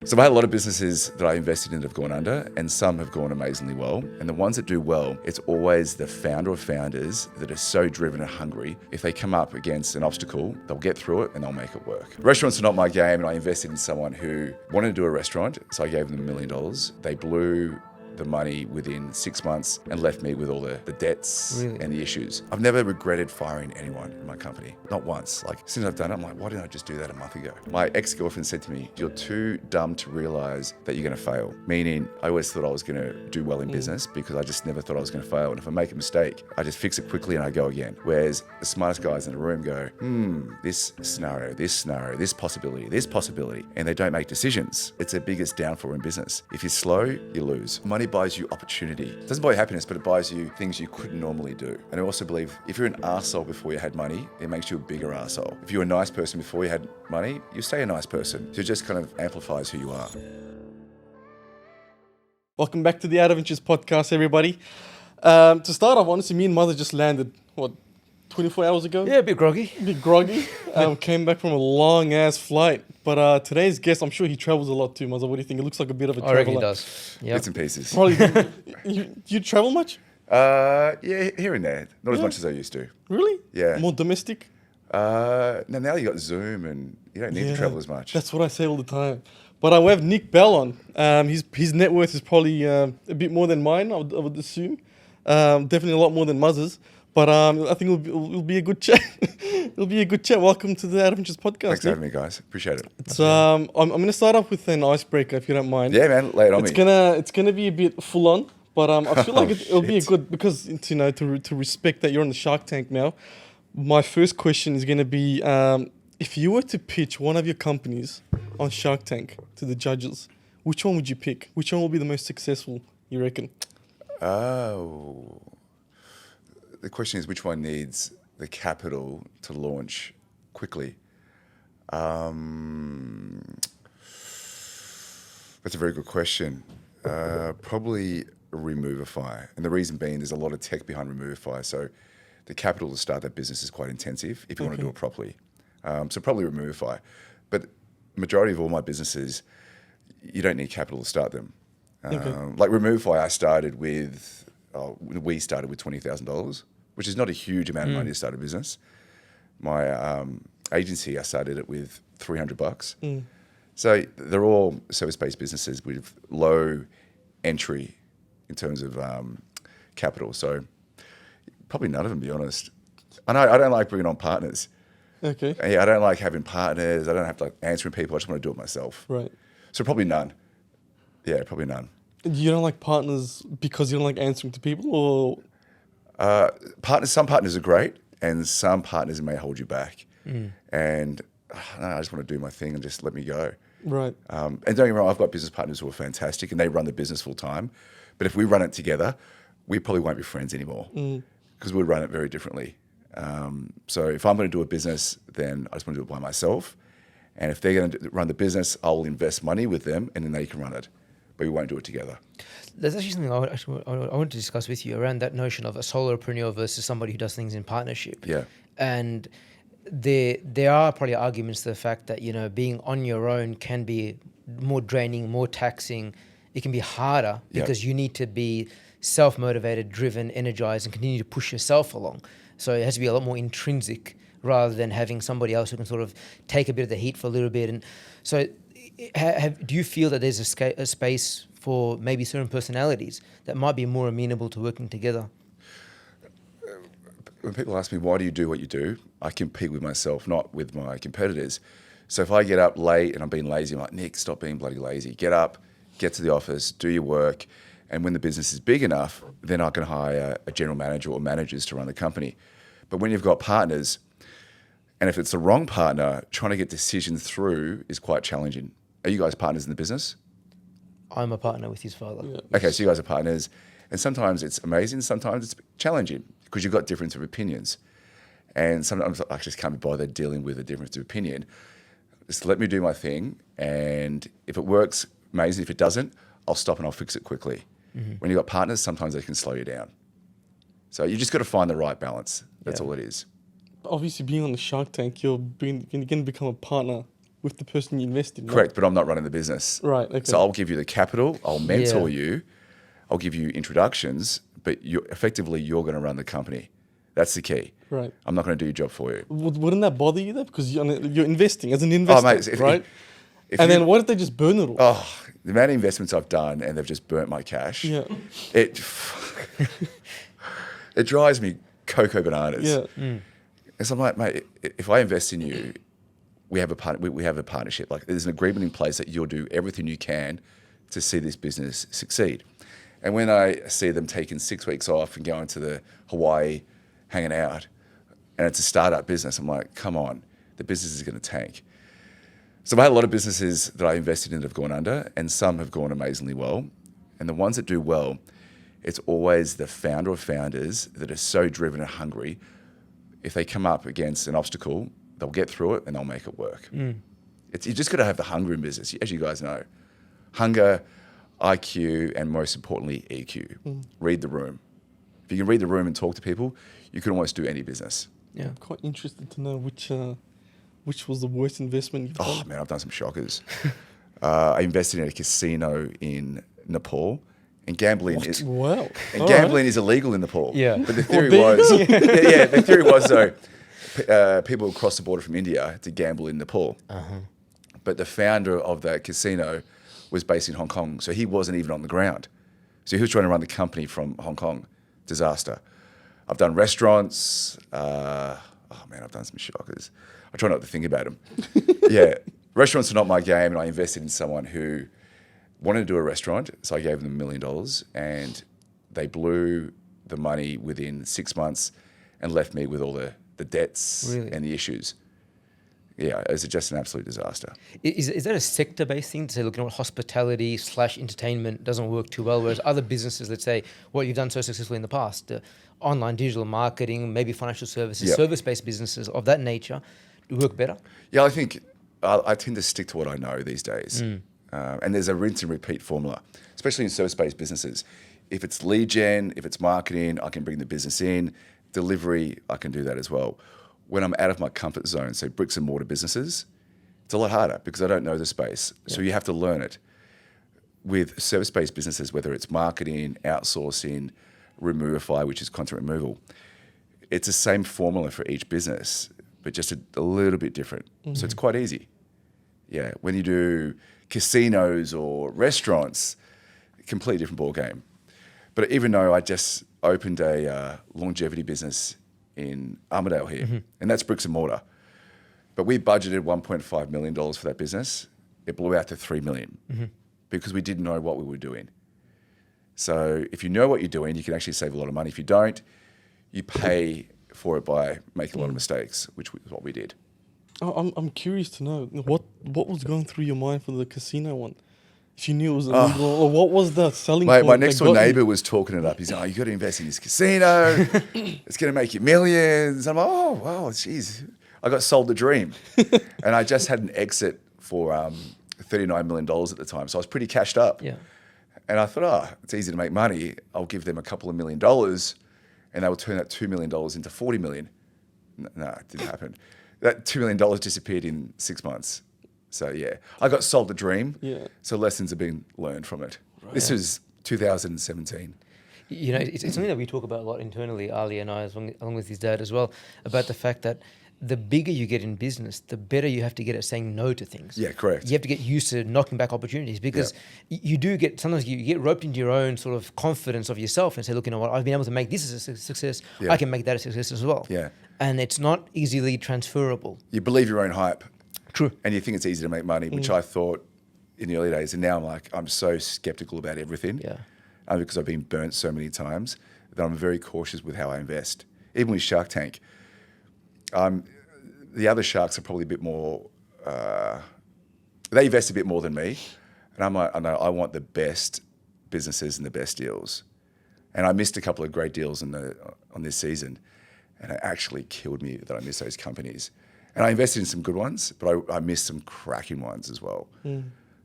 So I've had a lot of businesses that I invested in that have gone under, and some have gone amazingly well. And the ones that do well, it's always the founder or founders that are so driven and hungry. If they come up against an obstacle, they'll get through it and they'll make it work. Restaurants are not my game, and I invested in someone who wanted to do a restaurant, so I gave them $1 million. They blew the money within 6 months and left me with all the debts and the issues. I've never regretted firing anyone in my company, not once. Like, since I've done it, I'm like, why didn't I just do that a month ago? My ex-girlfriend said to me, you're too dumb to realize that you're going to fail. Meaning, I always thought I was going to do well in business because I just never thought I was going to fail. And if I make a mistake, I just fix it quickly and I go again. Whereas the smartest guys in the room go, this scenario, this possibility, and they don't make decisions. It's the biggest downfall in business. If you're slow, you lose. Money buys you opportunity. It doesn't buy you happiness, but it buys you things you couldn't normally do. And I also believe if you're an arsehole before you had money, it makes you a bigger arsehole. If you're a nice person before you had money, you stay a nice person. So it just kind of amplifies who you are. Welcome back to the Out of Inches podcast, everybody. To start off, honestly, me and Muzza just landed, 24 hours ago? Yeah, a bit groggy. Came back from a long-ass flight. But today's guest, I'm sure he travels a lot too, Muzza. What do you think? It looks like a bit of a traveler. I reckon he does. Yep. Bits and pieces. Probably, you travel much? Yeah, here and there. Not as much as I used to. Really? Yeah. More domestic? Now you got Zoom and you don't need to travel as much. That's what I say all the time. But we have Nick Bell on. His net worth is probably a bit more than mine, I would assume. Definitely a lot more than Muzza's. But I think it'll be a good chat. It'll be a good chat. Welcome to the Out of Inches podcast. Thanks for having me, guys. Appreciate it. So I'm going to start off with an icebreaker, if you don't mind. Yeah, man. Lay it on me. It's gonna be a bit full on, but I feel like it'll be a good because to respect that you're on the Shark Tank now. My first question is gonna be if you were to pitch one of your companies on Shark Tank to the judges, which one would you pick? Which one will be the most successful? You reckon? Oh. The question is which one needs the capital to launch quickly? That's a very good question. Probably Removify. And the reason being there's a lot of tech behind Removify. So the capital to start that business is quite intensive if you want to do it properly. So probably Removify. But the majority of all my businesses, you don't need capital to start them. Like Removify, we started with $20,000, which is not a huge amount of money to start a business. My agency, I started it with $300. So they're all service-based businesses with low entry in terms of capital. So probably none of them, to be honest. I don't like bringing on partners. Okay. Yeah, I don't like having partners. I don't have to like answering people. I just want to do it myself. Right. So probably none. Yeah, probably none. You don't like partners because you don't like answering to people, or? Some partners are great, and some partners may hold you back. And I just want to do my thing and just let me go. Right. And don't get me wrong, I've got business partners who are fantastic, and they run the business full time. But if we run it together, we probably won't be friends anymore because we'll run it very differently. So if I'm going to do a business, then I just want to do it by myself. And if they're going to run the business, I'll invest money with them, and then they can run it. But we won't do it together. There's actually something I want to discuss with you around that notion of a solopreneur versus somebody who does things in partnership. Yeah. And there are probably arguments to the fact that, being on your own can be more draining, more taxing. It can be harder because you need to be self-motivated, driven, energized, and continue to push yourself along. So it has to be a lot more intrinsic rather than having somebody else who can sort of take a bit of the heat for a little bit. And so do you feel that there's a space for maybe certain personalities that might be more amenable to working together? When people ask me, why do you do what you do? I compete with myself, not with my competitors. So if I get up late and I'm being lazy, I'm like, Nick, stop being bloody lazy. Get up, get to the office, do your work. And when the business is big enough, then I can hire a general manager or managers to run the company. But when you've got partners, and if it's the wrong partner, trying to get decisions through is quite challenging. Are you guys partners in the business? I'm a partner with his father. Yeah. Okay, so you guys are partners. And sometimes it's amazing, sometimes it's challenging because you've got difference of opinions. And sometimes I just can't be bothered dealing with a difference of opinion. Just let me do my thing. And if it works, amazing. If it doesn't, I'll stop and I'll fix it quickly. When you've got partners, sometimes they can slow you down. So you just got to find the right balance. That's all it is. Obviously, being on the Shark Tank, you're going to become a partner with the person you invest in. Correct, but I'm not running the business. Right. Okay. So I'll give you the capital, I'll mentor Yeah. you, I'll give you introductions, but you're going to run the company. That's the key. Right. I'm not going to do your job for you. Wouldn't that bother you though? Because you're investing as an investor, mate, right? If And you- then what if they just burn it all? Oh, the amount of investments I've done and they've just burnt my cash. Yeah. It it drives me cocoa bananas. Yeah. And so I'm like, mate, if I invest in you, we have a partnership. Like there's an agreement in place that you'll do everything you can to see this business succeed. And when I see them taking 6 weeks off and going to the Hawaii, hanging out, and it's a startup business, I'm like, come on, the business is going to tank. So I've had a lot of businesses that I invested in that have gone under, and some have gone amazingly well. And the ones that do well, it's always the founder or founders that are so driven and hungry. If they come up against an obstacle, they'll get through it and they'll make it work. You just got to have the hunger in business, as you guys know. Hunger, IQ, and most importantly, EQ. Read the room. If you can read the room and talk to people, you can almost do any business. Yeah. I'm quite interested to know which was the worst investment you've Oh done. man, I've done some shockers. I invested in a casino in Nepal, and gambling is Wow. and All gambling is illegal in Nepal. Yeah. But the theory there you was, go. the theory was though, people would cross the border from India to gamble in Nepal. But the founder of that casino was based in Hong Kong, so he wasn't even on the ground. So he was trying to run the company from Hong Kong. Disaster. I've done restaurants. I've done some shockers. I try not to think about them. Yeah, restaurants are not my game, and I invested in someone who wanted to do a restaurant, so I gave them $1 million, and they blew the money within 6 months and left me with all the debts Really? and the issues. Yeah, it was just an absolute disaster. Is that a sector-based thing to say, look, you know what, hospitality / entertainment doesn't work too well, whereas other businesses, let's say, what you've done so successfully in the past, online digital marketing, maybe financial services, Yep. service-based businesses of that nature, do work better? Yeah, I think I tend to stick to what I know these days. And there's a rinse and repeat formula, especially in service-based businesses. If it's lead gen, if it's marketing, I can bring the business in. Delivery, I can do that as well. When I'm out of my comfort zone, so bricks and mortar businesses, it's a lot harder because I don't know the space. So you have to learn it. With service-based businesses, whether it's marketing, outsourcing, Removify, which is content removal, it's the same formula for each business, but just a little bit different. So it's quite easy. Yeah, when you do casinos or restaurants, completely different ball game. But even though I just opened a longevity business in Armidale here, and that's bricks and mortar, but we budgeted $1.5 million for that business. It blew out to $3 million because we didn't know what we were doing. So if you know what you're doing, you can actually save a lot of money. If you don't, you pay for it by making a lot of mistakes, which is what we did. I'm curious to know what was going through your mind for the casino one. If you knew it was illegal, or what was the selling point? My next that door got you? neighbour was talking it up. He's like, oh, you got to invest in this casino. It's going to make you millions. I'm like, oh, wow, jeez. I got sold the dream. And I just had an exit for $39 million at the time. So I was pretty cashed up. Yeah. And I thought, oh, it's easy to make money. I'll give them a couple of $1 million and they will turn that $2 million into $40 million. No, it didn't happen. That $2 million disappeared in 6 months. So yeah, I got sold the dream. Yeah. So lessons have been learned from it. Right. This was 2017. You know, it's something that we talk about a lot internally, Ali and I, along with his dad as well, about the fact that the bigger you get in business, the better you have to get at saying no to things. Yeah, correct. You have to get used to knocking back opportunities because you do get, sometimes you get roped into your own sort of confidence of yourself and say, look, you know what, I've been able to make this as a success. Yeah. I can make that a success as well. Yeah. And it's not easily transferable. You believe your own hype. True. And you think it's easy to make money, which I thought in the early days. And now I'm like, I'm so skeptical about everything. Yeah. Because I've been burnt so many times that I'm very cautious with how I invest. Even with Shark Tank, the other sharks are probably a bit more, they invest a bit more than me. And I'm like, I know I want the best businesses and the best deals. And I missed a couple of great deals on this season. And it actually killed me that I missed those companies. And I invested in some good ones, but I missed some cracking ones as well.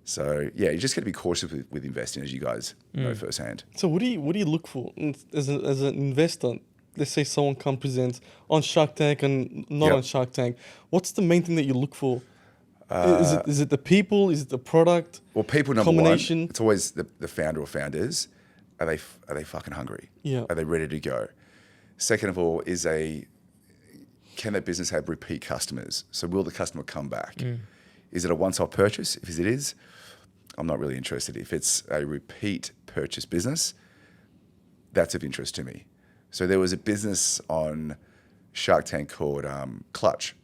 So yeah, you just got to be cautious with investing, as you guys know firsthand. So what do you look for as an investor? Let's say someone presents on Shark Tank and not Yep. on Shark Tank. What's the main thing that you look for? Is it the people? Is it the product? Well, people number Combination. one. It's always the founder or founders. Are they fucking hungry? Yeah. Are they ready to go? Second of all, can that business have repeat customers? So will the customer come back? Is it a once-off purchase? If it is, I'm not really interested. If it's a repeat purchase business, that's of interest to me. So there was a business on Shark Tank called Clutch,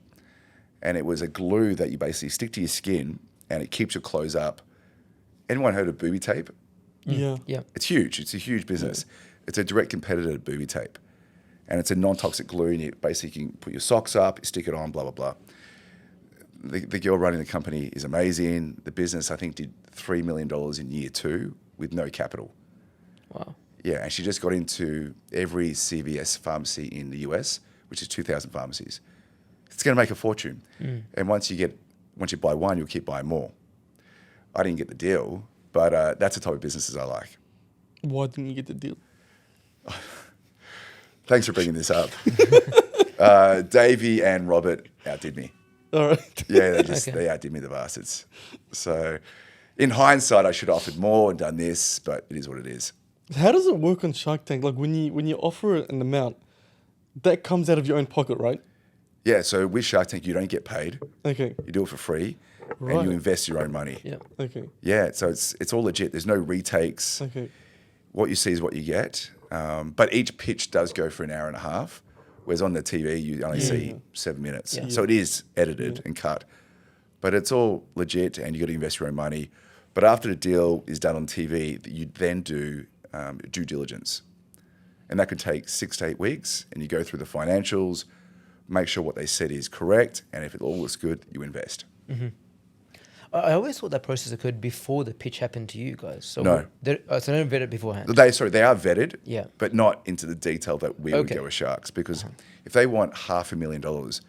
and it was a glue that you basically stick to your skin and it keeps your clothes up. Anyone heard of booby tape? Yeah. Yeah. It's huge. It's a huge business. It's a direct competitor to booby tape. And it's a non-toxic glue, and you basically can put your socks up, you stick it on, blah, blah, blah. The girl running the company is amazing. The business, I think, did $3 million in year 2 with no capital. Wow. Yeah, and she just got into every CVS pharmacy in the US, which is 2,000 pharmacies. It's going to make a fortune. And once you buy one, you'll keep buying more. I didn't get the deal, but that's the type of businesses I like. Why didn't you get the deal? Thanks for bringing this up. Davey and Robert outdid me. All right. Yeah, Okay. they outdid me, the bastards. So in hindsight, I should have offered more and done this, but it is what it is. How does it work on Shark Tank? Like when you offer an amount, that comes out of your own pocket, right? Yeah, so with Shark Tank, you don't get paid. Okay. You do it for free, and Right. you invest your own money. Yeah. Okay. Yeah, so it's all legit. There's no retakes. Okay. What you see is what you get. But each pitch does go for an hour and a half, whereas on the TV, you only see 7 minutes. Yeah. So it is edited and cut. But it's all legit, and you got to invest your own money. But after the deal is done on TV, you then do due diligence. And that could take 6 to 8 weeks, and you go through the financials, make sure what they said is correct, and if it all looks good, you invest. I always thought that process occurred before the pitch happened to you guys. So No. So they don't vet it beforehand. They are vetted, Yeah. but not into the detail that we would Okay. go with Sharks, because if they want $500,000,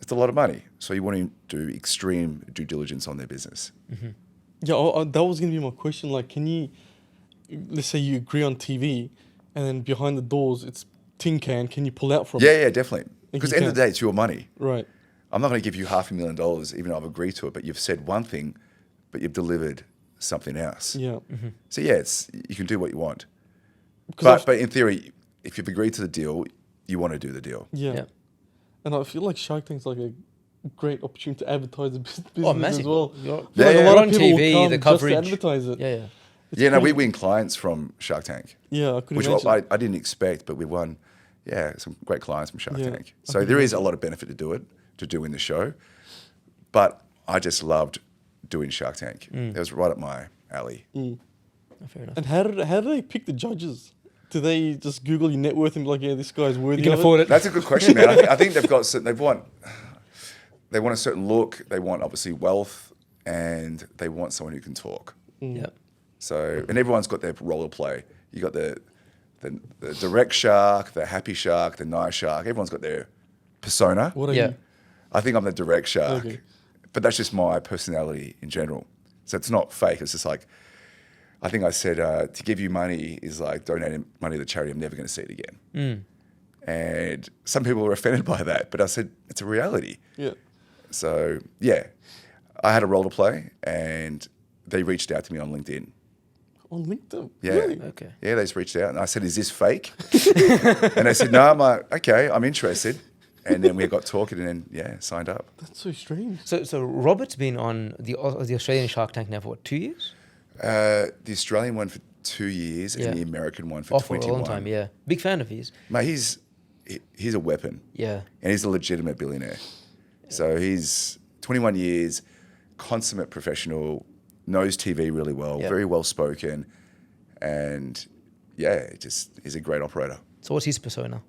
it's a lot of money. So you want to do extreme due diligence on their business. Yeah, that was gonna be my question. Like, can you, let's say you agree on TV, and then behind the doors it's tin can. Can you pull out from it? Yeah, definitely. Because at the end of the can. day, it's your money. Right. I'm not going to give you $500,000, even though I've agreed to it, but you've said one thing, but you've delivered something else. Yeah. So yeah, you can do what you want. 'Cause But in theory, if you've agreed to the deal, you want to do the deal. Yeah. Yeah. And I feel like Shark Tank's like a great opportunity to advertise the business Oh, as massive. well. You're, I feel like Yeah, a lot on of people will TV, come the just to coverage. advertise it. Yeah, yeah. It's Yeah, no, we pretty- win clients from Shark Tank, Yeah, I could which imagine. I didn't expect, but we won, some great clients from Shark Yeah, Tank. I So can there is a lot of benefit to do in the show. But I just loved doing Shark Tank. It was right up my alley. Oh, fair enough. And how do they pick the judges? Do they just Google your net worth and be like, yeah, this guy's worthy? You can of afford it. That's a good question, man. I think they've got they want a certain look. They want obviously wealth, and they want someone who can talk. Yeah. So, and everyone's got their role to play. You got the direct shark, the happy shark, the nice shark. Everyone's got their persona. What are Yeah. you? I think I'm the direct shark, Okay. but that's just my personality in general. So it's not fake. It's just like, I think I said, to give you money is like donating money to charity. I'm never going to see it again. And some people were offended by that, but I said, it's a reality. Yeah. So yeah, I had a role to play, and they reached out to me on LinkedIn. On LinkedIn? Yeah. Really? Okay. Yeah, they just reached out, and I said, is this fake? And they said, no. I'm like, okay, I'm interested. And then we got talking, and then, signed up. That's so strange. So Robert's been on the Australian Shark Tank now for what, 2 years? The Australian one for 2 years, Yeah. and the American one for Oh, for 21. a long time, yeah. Big fan of his. Mate, he's a weapon, Yeah. and he's a legitimate billionaire. So he's 21 years, consummate professional, knows TV really well, Yeah. very well spoken, and he's a great operator. So what's his persona?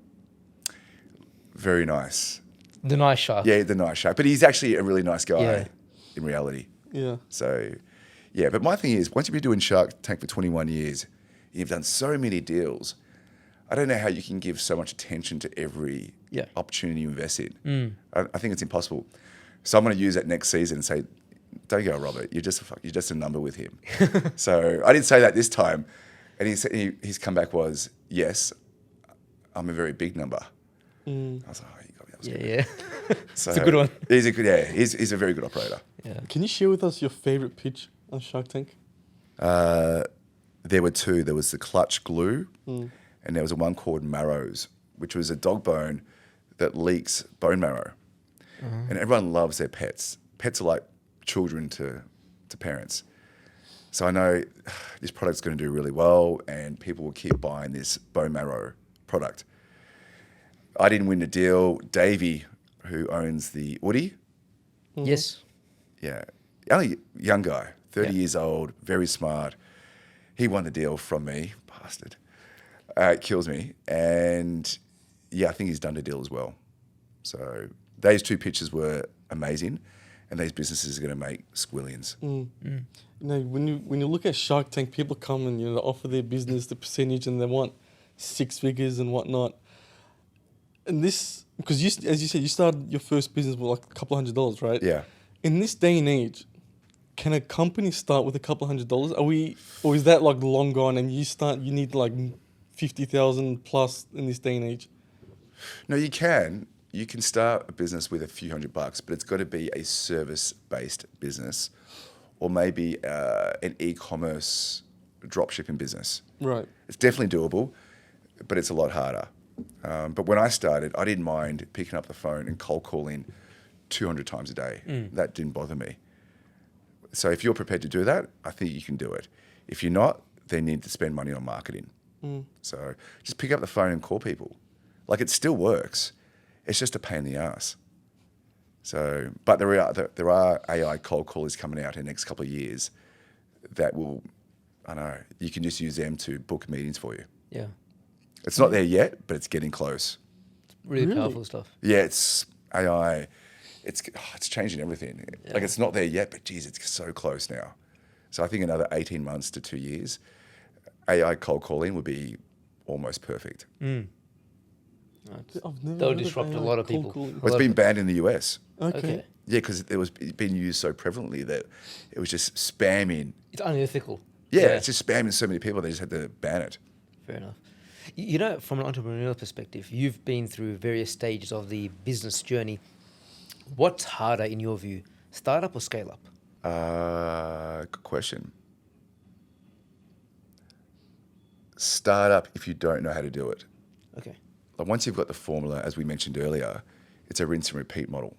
Very nice. The nice shark. Yeah, the nice shark. But he's actually a really nice guy Yeah. in reality. Yeah. So, yeah. But my thing is, once you've been doing Shark Tank for 21 years, you've done so many deals. I don't know how you can give so much attention to every Yeah. opportunity you invest in. I think it's impossible. So I'm going to use that next season and say, don't go, Robert. You're just a number with him. So I didn't say that this time. And his comeback was, yes, I'm a very big number. I was like, oh, you got me. Yeah. So It's a good one. He's a very good operator. Yeah. Can you share with us your favorite pitch on Shark Tank? There were two. There was the clutch glue, and there was one called marrows, which was a dog bone that leaks bone marrow. And everyone loves their pets. Pets are like children to parents. So I know this product's going to do really well, and people will keep buying this bone marrow product. I didn't win the deal. Davey, who owns the Woody, Yes. yeah, only young guy, 30 Yeah. years old, very smart. He won the deal from me, bastard. It kills me. And yeah, I think he's done the deal as well. So those two pitches were amazing, and these businesses are going to make squillions. You know, when you look at Shark Tank, people come and they offer their business the percentage, and they want 6 figures and whatnot. And this, because as you said, you started your first business with like a couple $100, right? Yeah. In this day and age, can a company start with a couple $100? Or is that like long gone, and you need like 50,000 plus in this day and age? No, you can. You can start a business with a few $100, but it's got to be a service-based business, or maybe an e-commerce dropshipping business. Right. It's definitely doable, but it's a lot harder. But when I started, I didn't mind picking up the phone and cold calling 200 times a day. That didn't bother me. So if you're prepared to do that, I think you can do it. If you're not, then you need to spend money on marketing. So just pick up the phone and call people. Like, it still works. It's just a pain in the ass. So, but there are AI cold callers coming out in the next couple of years that will, I don't know, you can just use them to book meetings for you. Yeah. It's not there yet, but it's getting close. Really Really? powerful stuff. Yeah, it's AI. It's changing everything. Yeah. Like, it's not there yet, but geez, it's so close now. So I think another 18 months to 2 years, AI cold calling would be almost perfect. I've never That'll heard of disrupt a AI lot of cold people. calling. Well, it's been banned in the US. Okay. Yeah, because it was being used so prevalently that it was just spamming. It's unethical. Yeah, it's just spamming so many people, they just had to ban it. Fair enough. You know, from an entrepreneurial perspective, you've been through various stages of the business journey. What's harder in your view, startup or scale up? Good question. Startup if you don't know how to do it. Okay. Like, once you've got the formula, as we mentioned earlier, it's a rinse and repeat model.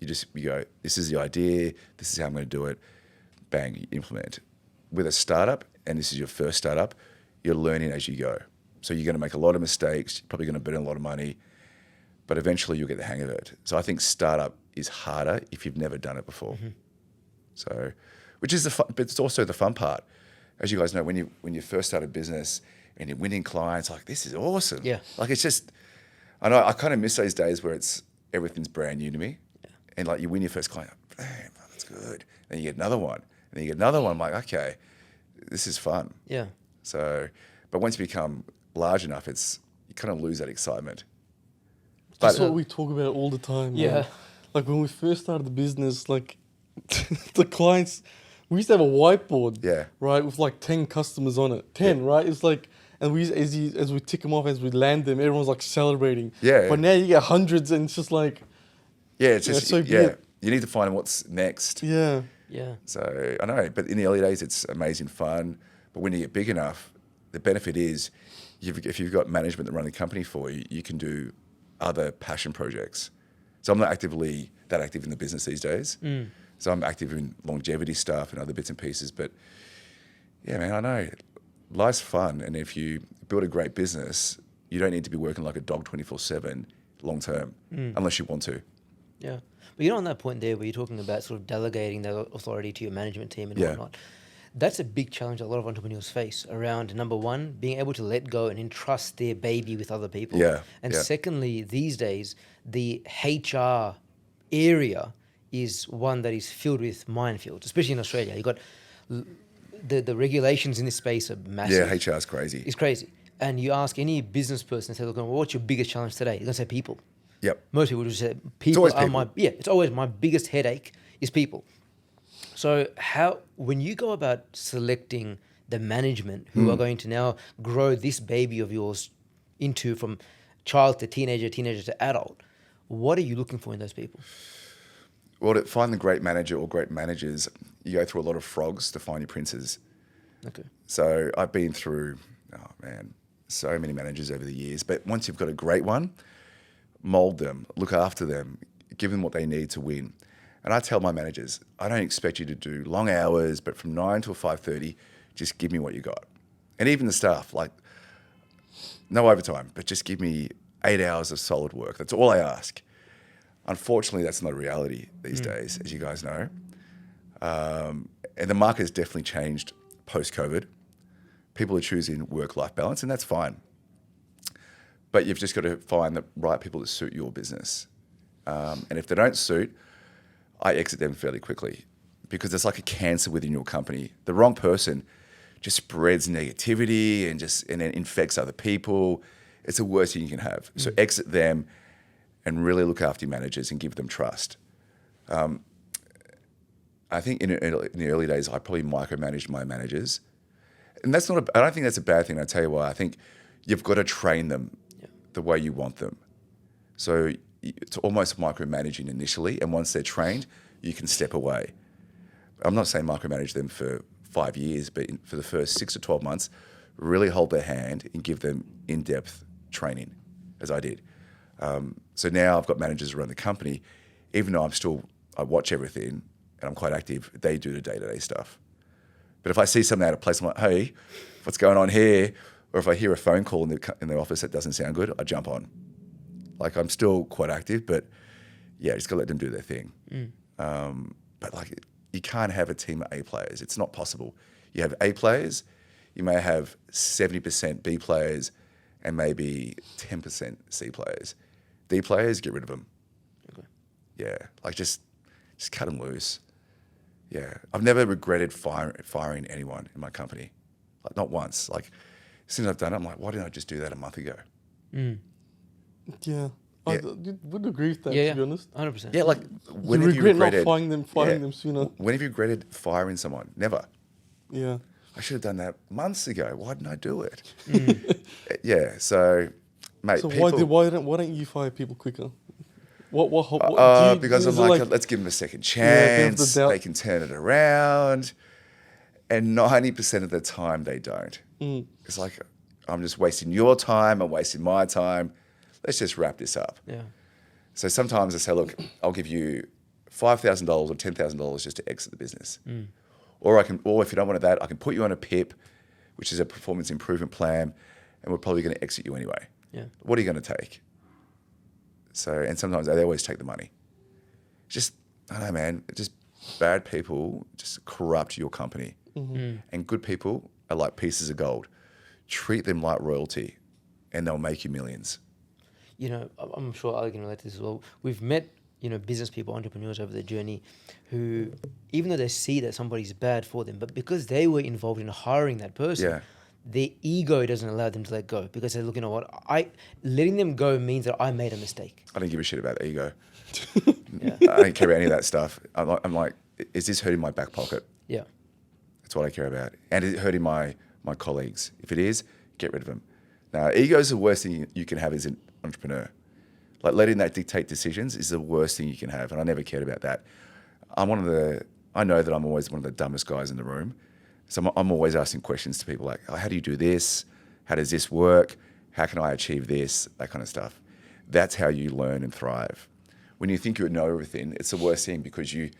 You go, this is the idea, this is how I'm going to do it, bang, you implement. With a startup, and this is your first startup, you're learning as you go. So you're going to make a lot of mistakes, you're probably going to burn a lot of money, but eventually you'll get the hang of it. So I think startup is harder if you've never done it before. So, which is but it's also the fun part. As you guys know, when you first start a business and you're winning clients, like, this is awesome. Yeah. Like, it's just, I know I kind of miss those days where everything's brand new to me. Yeah. And like, you win your first client, damn, that's good. Then you get another one, and then you get another one. I'm like, okay, this is fun. Yeah. So, but once you become large enough, you kind of lose that excitement. That's what we talk about all the time. man. Yeah. Like, when we first started the business, like, the clients, we used to have a whiteboard. Yeah. Right, with like 10 customers on it. 10, right? It's like, and as we tick them off, as we land them, everyone's like celebrating. Yeah. But now you get hundreds, and it's just like, Yeah, it's just, so yeah, good. you need to find what's next. yeah. Yeah. So I know, but in the early days, it's amazing fun. But when you get big enough, the benefit is, if you've got management that run the company for you, you can do other passion projects. So I'm not that active in the business these days. So I'm active in longevity stuff and other bits and pieces. But yeah, man, I know life's fun. And if you build a great business, you don't need to be working like a dog 24/7 long term, unless you want to. Yeah. But on that point there where you're talking about sort of delegating the authority to your management team and Yeah. whatnot, that's a big challenge a lot of entrepreneurs face around, number one, being able to let go and entrust their baby with other people. Yeah, And yeah. secondly, these days, the HR area is one that is filled with minefields, especially in Australia. You've got the regulations in this space are massive. Yeah, HR is crazy. It's crazy. And you ask any business person, say, look, what's your biggest challenge today? They're going to say people. Yep. Most people just say people always are people. it's always my biggest headache is people. So when you go about selecting the management who are going to now grow this baby of yours into from child to teenager to adult, What are you looking for in those people? Well, to find the great manager or great managers, you go through a lot of frogs to find your princes. Okay. So I've been through, so many managers over the years. But once you've got a great one, mold them, look after them, give them what they need to win. And I tell my managers, I don't expect you to do long hours, but from 9 till 5:30, just give me what you got. And even the staff, like, no overtime, but just give me 8 hours of solid work. That's all I ask. Unfortunately, that's not a reality these days, as you guys know. And the market has definitely changed post-COVID. People are choosing work-life balance, and that's fine. But you've just got to find the right people that suit your business. And if they don't suit, I exit them fairly quickly because it's like a cancer within your company. The wrong person just spreads negativity and then infects other people. It's the worst thing you can have. So exit them and really look after your managers and give them trust. I think in the early days, I probably micromanaged my managers. And I don't think that's a bad thing. I'll tell you why. I think you've got to train them the way you want them. So it's almost micromanaging initially, and once they're trained, you can step away. I'm not saying micromanage them for 5 years, but for the first 6 to 12 months, really hold their hand and give them in-depth training, as I did. So now I've got managers around the company, even though I watch everything and I'm quite active, they do the day-to-day stuff. But if I see something out of place, I'm like, hey, what's going on here? Or if I hear a phone call in the office that doesn't sound good, I jump on. Like, I'm still quite active, but yeah, just gotta let them do their thing. But like, you can't have a team of A players. It's not possible. You have A players, you may have 70% B players and maybe 10% C players. D players, get rid of them. Okay. Yeah, like just cut them loose. Yeah, I've never regretted firing anyone in my company. Like, not once. Like, since I've done it, I'm like, why didn't I just do that a month ago? Yeah. I would agree with that, Yeah, to be honest. 100%. Yeah, like, when You have you regret regretted not firing them sooner. When have you regretted firing someone? Never. Yeah. I should have done that months ago. Why didn't I do it? Yeah, so, mate, So people... why don't you fire people quicker? Because I'm like, let's give them a second chance. They can turn it around. And 90% of the time, they don't. It's like, I'm just wasting your time. I'm wasting my time. Let's just wrap this up. Yeah. So sometimes I say, look, I'll give you $5,000 or $10,000 just to exit the business. Or if you don't want that, I can put you on a PIP, which is a performance improvement plan, and we're probably going to exit you anyway. Yeah. What are you going to take? So, and sometimes they always take the money. Just, I don't know, man, just bad people just corrupt your company. And good people are like pieces of gold. Treat them like royalty and they'll make you millions. You know, I'm sure Ali can relate to this as well. We've met, business people, entrepreneurs over their journey who, even though they see that somebody's bad for them, but because they were involved in hiring that person, their ego doesn't allow them to let go because they look, letting them go means that I made a mistake. I don't give a shit about ego. I don't care about any of that stuff. I'm like, is this hurting my back pocket? Yeah. That's what I care about. And is it hurting my colleagues? If it is, get rid of them. Now, ego is the worst thing you can have as an entrepreneur. Like, letting that dictate decisions is the worst thing you can have, and I never cared about that. I know that I'm always one of the dumbest guys in the room, so I'm always asking questions to people like, oh, how do you do this? How does this work? How can I achieve this? That kind of stuff. That's how you learn and thrive. When you think you know everything, it's the worst thing because you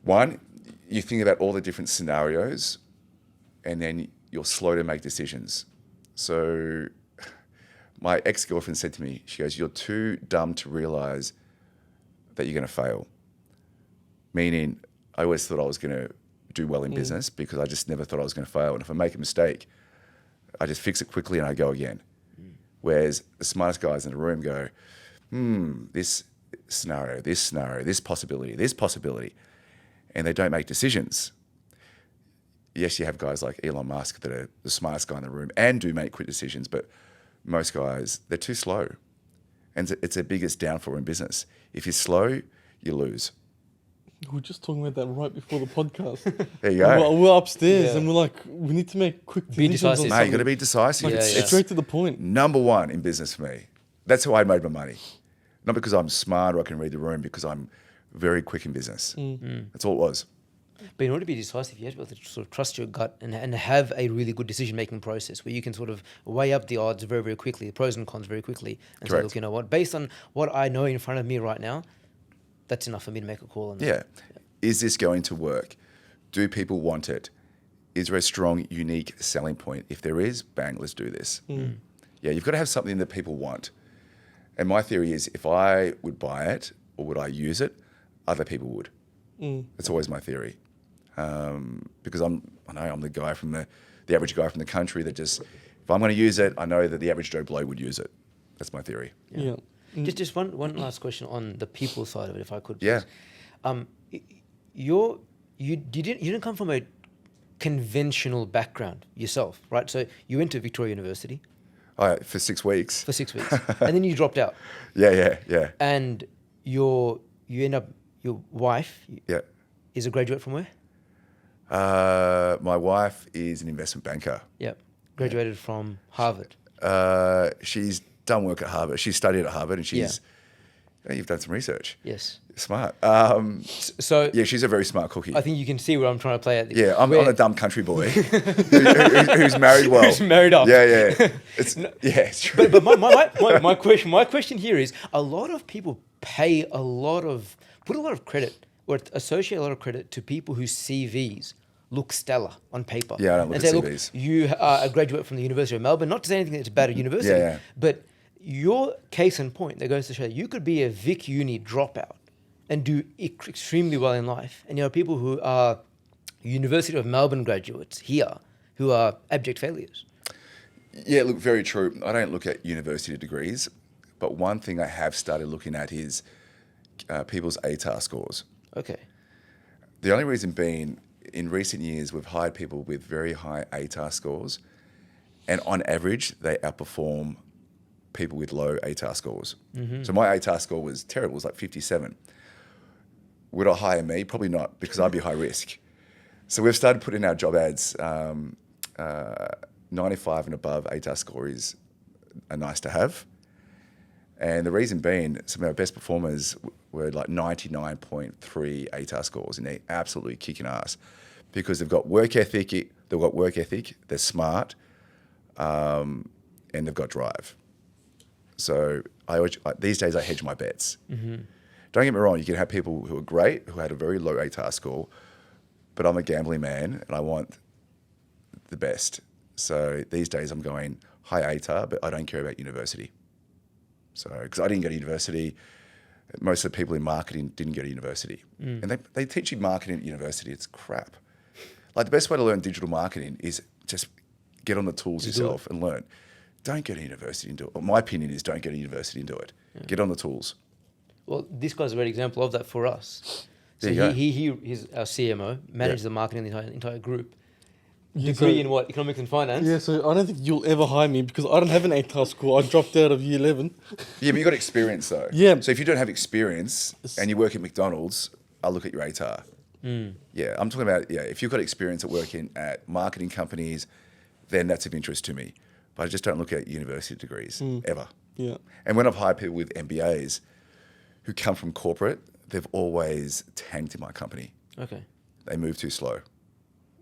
think about all the different scenarios and then you're slow to make decisions. So my ex-girlfriend said to me, she goes, you're too dumb to realize that you're going to fail. Meaning, I always thought I was going to do well in business because I just never thought I was going to fail. And if I make a mistake, I just fix it quickly and I go again. Whereas the smartest guys in the room go, this scenario, this possibility. And they don't make decisions. Yes, you have guys like Elon Musk that are the smartest guy in the room and do make quick decisions, but most guys, they're too slow. And it's the biggest downfall in business. If you're slow, you lose. We were just talking about that right before the podcast. There you go. We're upstairs and we're like, we need to make quick decisions. decisive. Mate, you got to be decisive. Like, It's straight to the point. number one in business for me. That's how I made my money. Not because I'm smart or I can read the room, because I'm very quick in business. That's all it was. But in order to be decisive, you have to be able to sort of trust your gut and have a really good decision-making process where you can sort of weigh up the odds very, very quickly, the pros and cons very quickly, and say, look, you know what, based on what I know in front of me right now, that's enough for me to make a call on that. Yeah. Is this going to work? Do people want it? Is there a strong, unique selling point? If there is, bang, let's do this. Yeah, you've got to have something that people want. And my theory is if I would buy it or would I use it, other people would. That's always my theory. Because I'm the guy from the average guy from the country that just, if I'm going to use it, I know that the average Joe Blow would use it. That's my theory. Yeah. Just one last question on the people side of it, if I could. Yeah. You didn't come from a conventional background yourself, right? So you went to Victoria University For 6 weeks. for 6 weeks, and then you dropped out. Yeah. And your wife Yeah. is a graduate from where? My wife is an investment banker. Yep. Graduated from Harvard. She's done work at Harvard. She studied at Harvard, and she's. You've done some research. Yes. Smart. So Yeah, she's a very smart cookie. I think you can see where I'm trying to play at. Yeah, I'm a dumb country boy who's married well. Who's married up. Yeah. It's true. But my question here is, a lot of people put a lot of credit or associate a lot of credit to people whose CVs look stellar on paper. Yeah, I don't look and at say, CVs. Look, you are a graduate from the University of Melbourne. Not to say anything that's bad at university, Yeah. but your case in point that goes to show you could be a Vic Uni dropout and do extremely well in life. And there are people who are University of Melbourne graduates here who are abject failures. Yeah, look, very true. I don't look at university degrees, but one thing I have started looking at is people's ATAR scores. Okay. The only reason being, in recent years, we've hired people with very high ATAR scores, and on average, they outperform people with low ATAR scores. So my ATAR score was terrible. It was like 57. Would I hire me? Probably not, because I'd be high risk. So we've started putting in our job ads, 95 and above ATAR score is a nice to have. And the reason being, some of our best performers were like 99.3 ATAR scores, and they're absolutely kicking ass because they've got work ethic, they're smart, and they've got drive. So these days I hedge my bets. Don't get me wrong, you can have people who are great, who had a very low ATAR score, but I'm a gambling man and I want the best. So these days I'm going high ATAR, but I don't care about university. So, because I didn't go to university, most of the people in marketing didn't go to university. And they teach you marketing at university, it's crap. Like the best way to learn digital marketing is just get on the tools yourself and learn. Don't go to university and do it. Well, my opinion is don't go to university and do it. Yeah. Get on the tools. Well, this guy's a great example of that for us. So There he's our CMO, manages the marketing of the entire group. Yeah, Degree in what? Economics and finance? Yeah, so I don't think you'll ever hire me because I don't have an ATAR score. I dropped out of year 11. Yeah, but you got experience though. Yeah. So if you don't have experience and you work at McDonald's, I'll look at your ATAR. Yeah, I'm talking about, if you've got experience at working at marketing companies, then that's of interest to me. But I just don't look at university degrees, ever. Yeah. And when I've hired people with MBAs who come from corporate, they've always tanked in my company. Okay. They move too slow.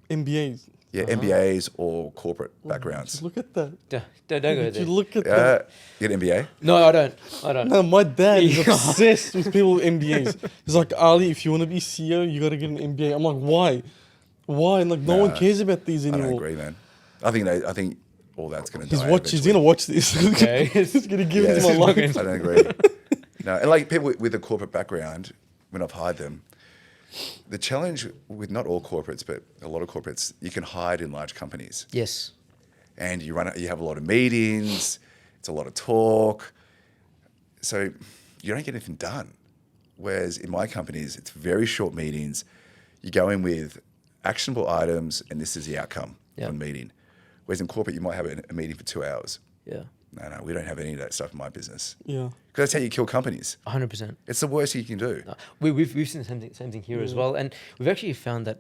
MBAs. Yeah, MBAs or corporate backgrounds. Just look at that. Don't go there. Would you look at that? You get an MBA? No, I don't. No, my dad is obsessed with people with MBAs. He's like, Ali, if you want to be CEO, you got to get an MBA. I'm like, why? Why? Like, no one cares about these I anymore. don't agree, man. I think all that's going to die. He's going to watch this. Okay. He's going to give it to my life. I don't agree. No, and like people with a corporate background, when I've hired them, the challenge with not all corporates, but a lot of corporates, you can hide in large companies. Yes. And you have a lot of meetings, it's a lot of talk. So you don't get anything done. Whereas in my companies, it's very short meetings. You go in with actionable items and this is the outcome of the meeting. Whereas in corporate, you might have a meeting for 2 hours. Yeah. No, we don't have any of that stuff in my business. Yeah. Because that's how you kill companies. 100%. It's the worst you can do. We've seen the same thing here as well. And we've actually found that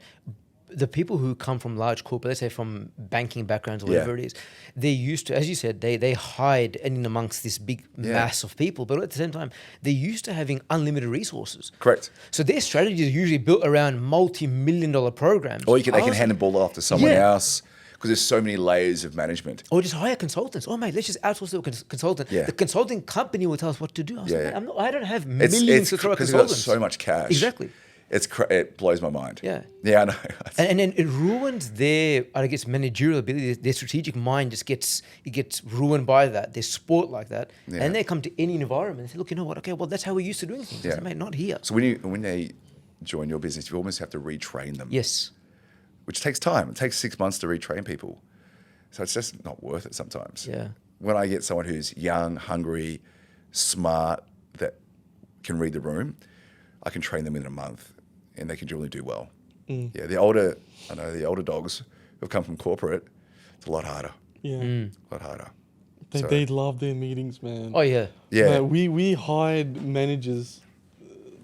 the people who come from large corporate, let's say from banking backgrounds or Yeah. whatever it is, they're used to, as you said, they hide in amongst this big mass of people. But at the same time, they're used to having unlimited resources. Correct. So their strategy is usually built around multi-million-dollar programs. Or they can hand the ball off to someone Yeah. else because there's so many layers of management. Or just hire consultants. Oh, mate, let's just outsource to a consultant. Yeah. The consulting company will tell us what to do. I was Yeah, like, yeah. "Mate, I don't have It's millions to throw at because they've got consultants." so much cash. Exactly. It blows my mind. Yeah. Yeah, I know. And then it ruins their, I guess, managerial ability. Their strategic mind just gets ruined by that. Their sport like that, Yeah. and they come to any environment and say, "Look, you know what? Okay, well, that's how we're used to doing things." I Yeah. say, "Mate, not here." So when they join your business, you almost have to retrain them. Yes. Which takes time. It takes 6 months to retrain people. So it's just not worth it sometimes. Yeah. When I get someone who's young, hungry, smart, that can read the room, I can train them in a month and they can generally do well. Yeah, the older dogs who've come from corporate, it's a lot harder. Yeah. A lot harder. So- They love their meetings, man. Oh yeah. Yeah. We hired managers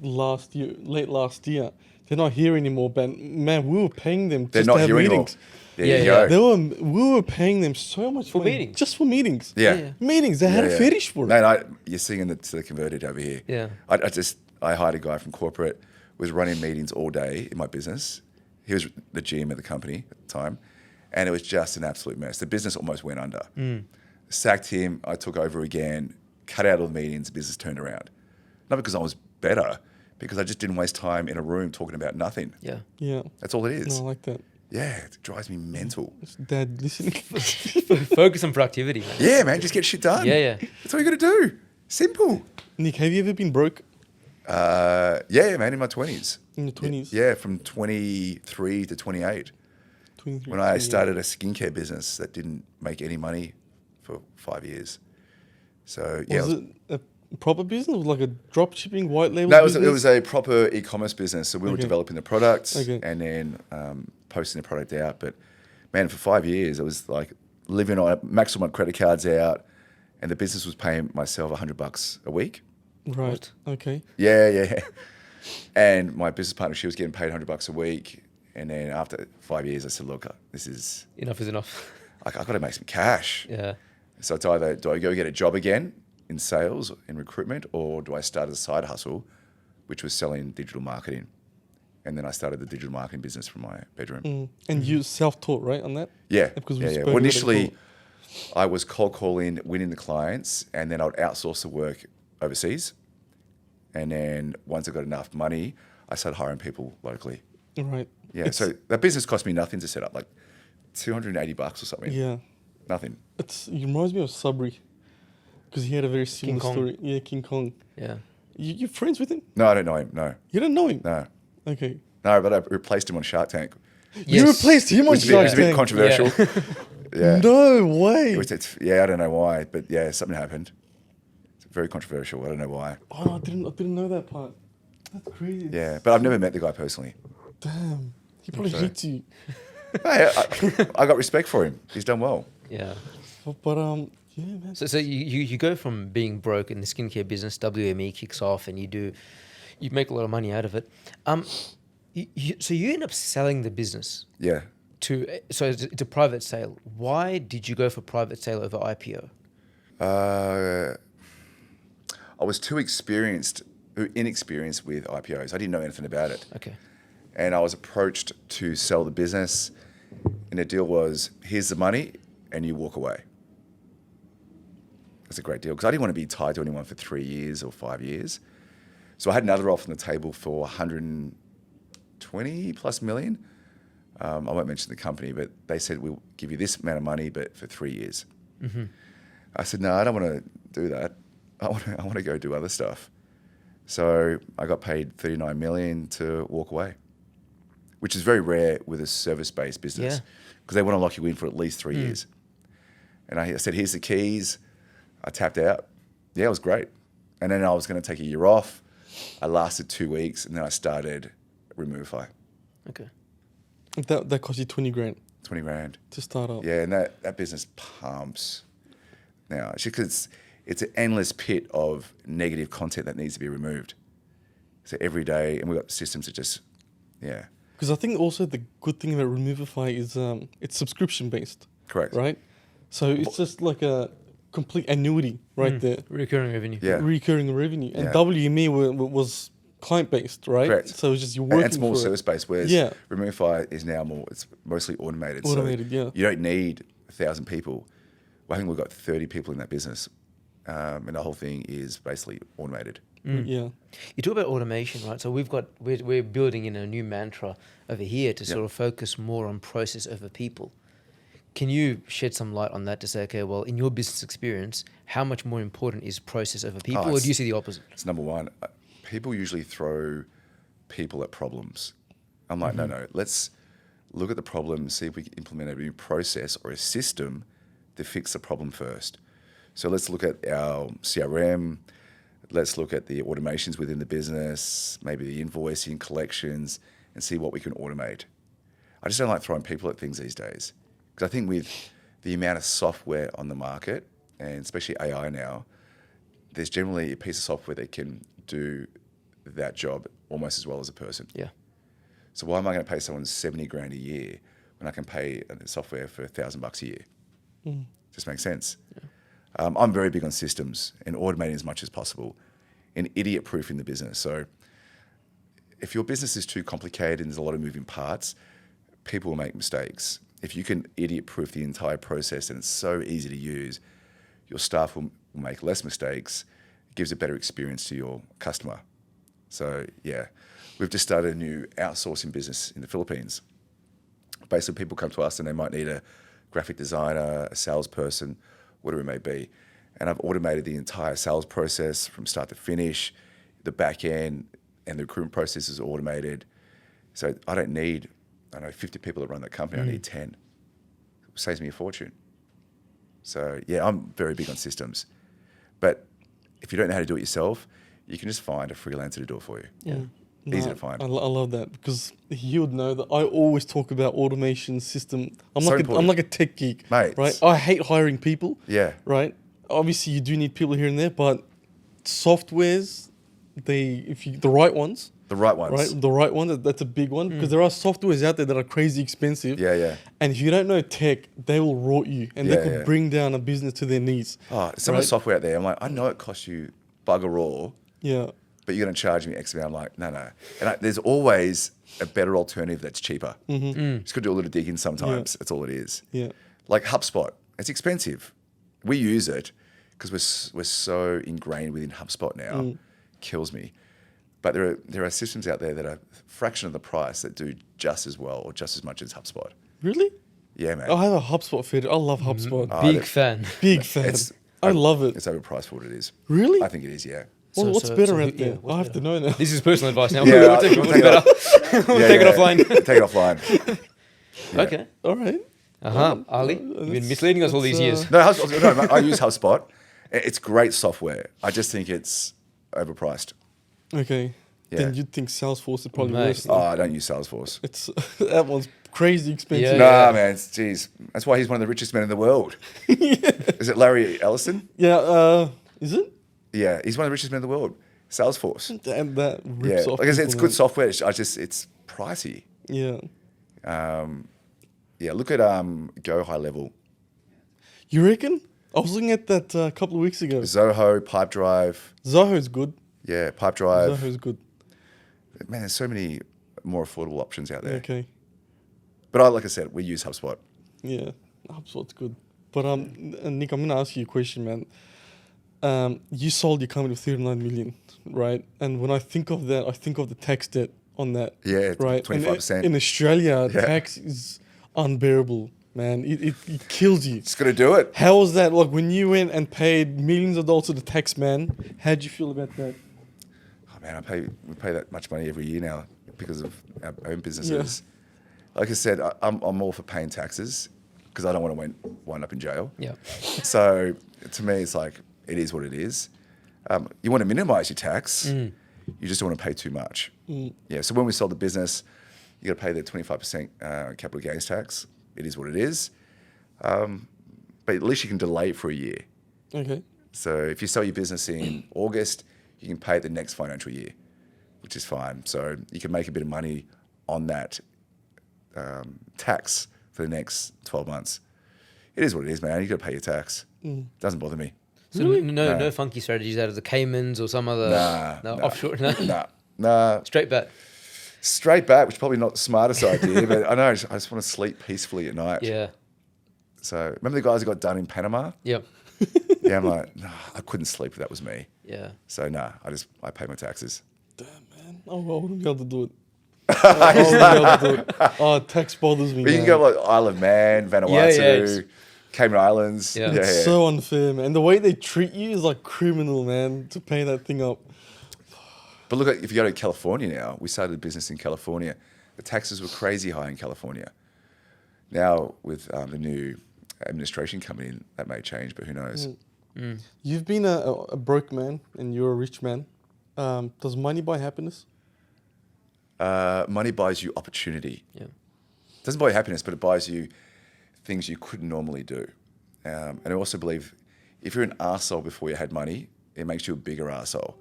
late last year. They're not here anymore, but man, we were paying them They're just not to have here anymore. meetings. There Yeah, you yeah. go. We were paying them so much For money meetings. just for meetings. Yeah. Yeah. Meetings. They had a fetish for it. No, you're seeing the converted over here. Yeah. I hired a guy from corporate, was running meetings all day in my business. He was the GM of the company at the time, and it was just an absolute mess. The business almost went under. Sacked him. I took over again, cut out all the meetings. The business turned around. Not because I was better, because I just didn't waste time in a room talking about nothing. Yeah. Yeah. That's all it is. No, I like that. Yeah, it drives me mental. It's Dad listening. Focus on productivity. Man. Yeah, man, just get shit done. Yeah. That's all you got to do. Simple. Nick, have you ever been broke Yeah, man, in my 20s. in your 20s? Yeah, from 23 to 28. 23, When I 28. started a skincare business that didn't make any money for 5 years. So, yeah. Was it a proper business? Was it like a drop shipping, white label No, business? it was a proper e-commerce business. So we were Okay. developing the products Okay. and then posting the product out. But man, for 5 years, it was like living on maxing my credit cards out, and the business was paying myself $100 a week. Right. Okay. Yeah. And my business partner, she was getting paid $100 a week. And then after 5 years, I said, look, this is, Enough is enough. I've got to make some cash. Yeah. So it's either, do I go get a job again in sales, in recruitment, or do I start a side hustle, which was selling digital marketing? And then I started the digital marketing business from my bedroom. And you self-taught, right, on that? Yeah. Because we yeah. spoke Well, about it initially, before. I was cold calling, winning the clients, and then I would outsource the work overseas. And then once I got enough money, I started hiring people locally. Right. Yeah. So that business cost me nothing to set up, like $280 or something. Yeah. Nothing. It reminds me of Sabri because he had a very similar Kong. story. Yeah, King Kong. Yeah. You're friends with him? No, I don't know him. No. You don't know him? No. Okay. No, but I replaced him on Shark Tank. You Yes. replaced him on It Shark was a bit Tank? controversial. Yeah. No way. I don't know why, but yeah, something happened. It's very controversial. I don't know why. Oh, no, I didn't know that part. That's crazy. Yeah, but I've never met the guy personally. Damn. He probably Sorry. hates you. Hey, I got respect for him. He's done well. Yeah. But yeah, man. So you go from being broke in the skincare business, WME kicks off, and you make a lot of money out of it. So you end up selling the business Yeah. so it's a private sale. Why did you go for private sale over IPO? I was too inexperienced with IPOs. I didn't know anything about it. Okay. And I was approached to sell the business, and the deal was, here's the money, and you walk away. That's a great deal, because I didn't want to be tied to anyone for 3 years or 5 years. So I had another offer on the table for 120 plus million. I won't mention the company, but they said, we'll give you this amount of money, but for 3 years. Mm-hmm. I said, no, I don't want to do that. I want to go do other stuff. So I got paid 39 million to walk away, which is very rare with a service-based business, Yeah. because they want to lock you in for at least 3 years. And I said, here's the keys. I tapped out. Yeah, it was great. And then I was going to take a year off. I lasted 2 weeks, and then I started Removify. Okay. That cost you 20 grand 20 grand. to start up. Yeah, and that business pumps now. It's because it's an endless pit of negative content that needs to be removed. So every day, and we've got systems that just, yeah. Because I think also the good thing about Removify is it's subscription based, Correct. right? So it's just like a complete annuity right there, Recurring revenue. Yeah. recurring revenue. And Yeah. WME was client based, right? Correct. So it's just you're And working it's more for it. service based, whereas Yeah. Removify is now more, it's mostly automated. Automated, so yeah. You don't need 1,000 people. Well, I think we've got 30 people in that business. And the whole thing is basically automated. Yeah. You talk about automation, right? So we're building in a new mantra over here to sort of focus more on process over people. Can you shed some light on that to say, okay, well, in your business experience, how much more important is process over people, or do you see the opposite? It's number one. People usually throw people at problems. I'm like, no, let's look at the problem, see if we can implement a new process or a system to fix the problem first. So let's look at our CRM. Let's look at the automations within the business, maybe the invoicing, collections, and see what we can automate. I just don't like throwing people at things these days. Because I think with the amount of software on the market, and especially AI now, there's generally a piece of software that can do that job almost as well as a person. Yeah. So why am I going to pay someone 70 grand a year when I can pay software for $1,000 a year? Just makes sense. Yeah. I'm very big on systems and automating as much as possible and idiot-proofing the business. So if your business is too complicated and there's a lot of moving parts, people will make mistakes. If you can idiot-proof the entire process and it's so easy to use, your staff will make less mistakes. It gives a better experience to your customer. So yeah, we've just started a new outsourcing business in the Philippines. Basically, people come to us and they might need a graphic designer, a salesperson, whatever it may be. And I've automated the entire sales process from start to finish, the back end, and the recruitment process is automated. So I don't need, 50 people that run that company. I need 10. It saves me a fortune. So yeah, I'm very big on systems. But if you don't know how to do it yourself, you can just find a freelancer to do it for you. Yeah. Easy to find. I love that because you would know that I always talk about automation system. I'm So like important. I'm like a tech geek, Mate, right? I hate hiring people. Yeah. Right. Obviously, you do need people here and there, but softwares, the right ones. The right ones. Right, the right one. That's a big one because there are softwares out there that are crazy expensive. Yeah. And if you don't know tech, they will rot you, and they could bring down a business to their knees. Oh, some of the software out there, I'm like, I know it costs you bugger all, Yeah. but you're going to charge me X amount. I'm like, no. And there's always a better alternative that's cheaper. Just got to do a little digging sometimes. That's all it is. Yeah. Like HubSpot, it's expensive. We use it because we're so ingrained within HubSpot now. Kills me. But there are systems out there that are a fraction of the price that do just as well or just as much as HubSpot. Really? Yeah, man. I have a HubSpot feed. I love HubSpot. Big fan. Big fan. I love it. It's overpriced for what it is. Really? I think it is, yeah. What's better out there? what's I have to know now. This is personal advice now. Yeah, We'll take it offline. Take it offline. Okay. All right. Ali, you've been misleading us all these years. No, I use HubSpot. It's great software. I just think it's overpriced. Okay. Yeah. Then you'd think Salesforce is probably Mate. worse. Oh, I don't use Salesforce. It's that one's crazy expensive. Yeah. Nah, man. Jeez. That's why he's one of the richest men in the world. Is it Larry Ellison? Yeah. Is it? Yeah, he's one of the richest men in the world. Salesforce. And that rips Yeah. off. Like I said, it's people, good software. It's pricey. Yeah. Yeah, look at Go High Level. You reckon? I was looking at that a couple of weeks ago. Zoho, Pipedrive. Zoho's good. Yeah, Pipedrive. Zoho's good. Man, there's so many more affordable options out there. Okay. But like I said, we use HubSpot. Yeah. HubSpot's good. But Nick, I'm gonna ask you a question, man. You sold your company for 39 million, right? And when I think of that, I think of the tax debt on that. Yeah, right. 25%. In Australia, Yeah. tax is unbearable, man. It kills you. Just got to do it. How was that? Like when you went and paid millions of dollars to the tax man, how'd you feel about that? Oh man, we pay that much money every year now because of our own businesses. Like I said, I'm all for paying taxes because I don't want to wind up in jail. Yeah. So to me, it's like it is what it is. You want to minimise your tax. You just don't want to pay too much. Yeah. So when we sold the business, you got to pay the 25% capital gains tax. It is what it is. But at least you can delay it for a year. Okay. So if you sell your business in August, you can pay it the next financial year, which is fine. So you can make a bit of money on that tax for the next 12 months. It is what it is, man. You got to pay your tax. Doesn't bother me. So no funky strategies out of the Caymans or some other offshore. Nah. Straight back. Straight back, which is probably not the smartest idea, but I know I just want to sleep peacefully at night. Yeah. So remember the guys who got done in Panama? Yep. Yeah, I'm like, nah, I couldn't sleep if that was me. Yeah. So I pay my taxes. Damn, man. Oh, I wouldn't be able to do it. I wouldn't be able to do it. Oh, tax bothers me, But you man. can go like Isle of Man, Vanuatu, Cayman Islands. Yeah. It's so unfair, man. And the way they treat you is like criminal, man, to pay that thing up. But look, if you go to California now, we started a business in California. The taxes were crazy high in California. Now with the new administration coming in, that may change, but who knows? You've been a broke man and you're a rich man. Does money buy happiness? Money buys you opportunity. Yeah. It doesn't buy you happiness, but it buys you things you couldn't normally do. And I also believe if you're an arsehole before you had money, it makes you a bigger arsehole.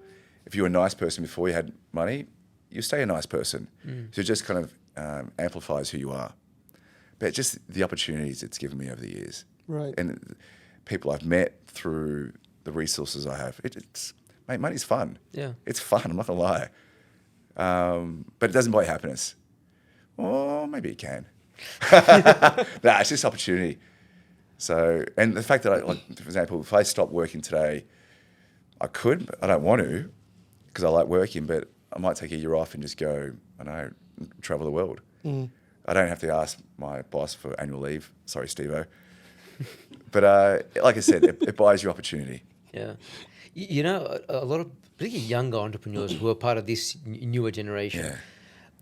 If you were a nice person before you had money, you stay a nice person. So it just kind of amplifies who you are. But just the opportunities it's given me over the years. Right. And people I've met through the resources I have. Mate, money's fun. Yeah. It's fun, I'm not going to lie. But it doesn't buy happiness. Or maybe it can. Nah, it's just opportunity. So, and the fact that for example, if I stop working today, I could, but I don't want to because I like working, but I might take a year off and just go, I don't know, travel the world. I don't have to ask my boss for annual leave. Sorry, Steve-O. But like I said, it buys you opportunity. Yeah. You know, a lot of particularly younger entrepreneurs who are part of this newer generation,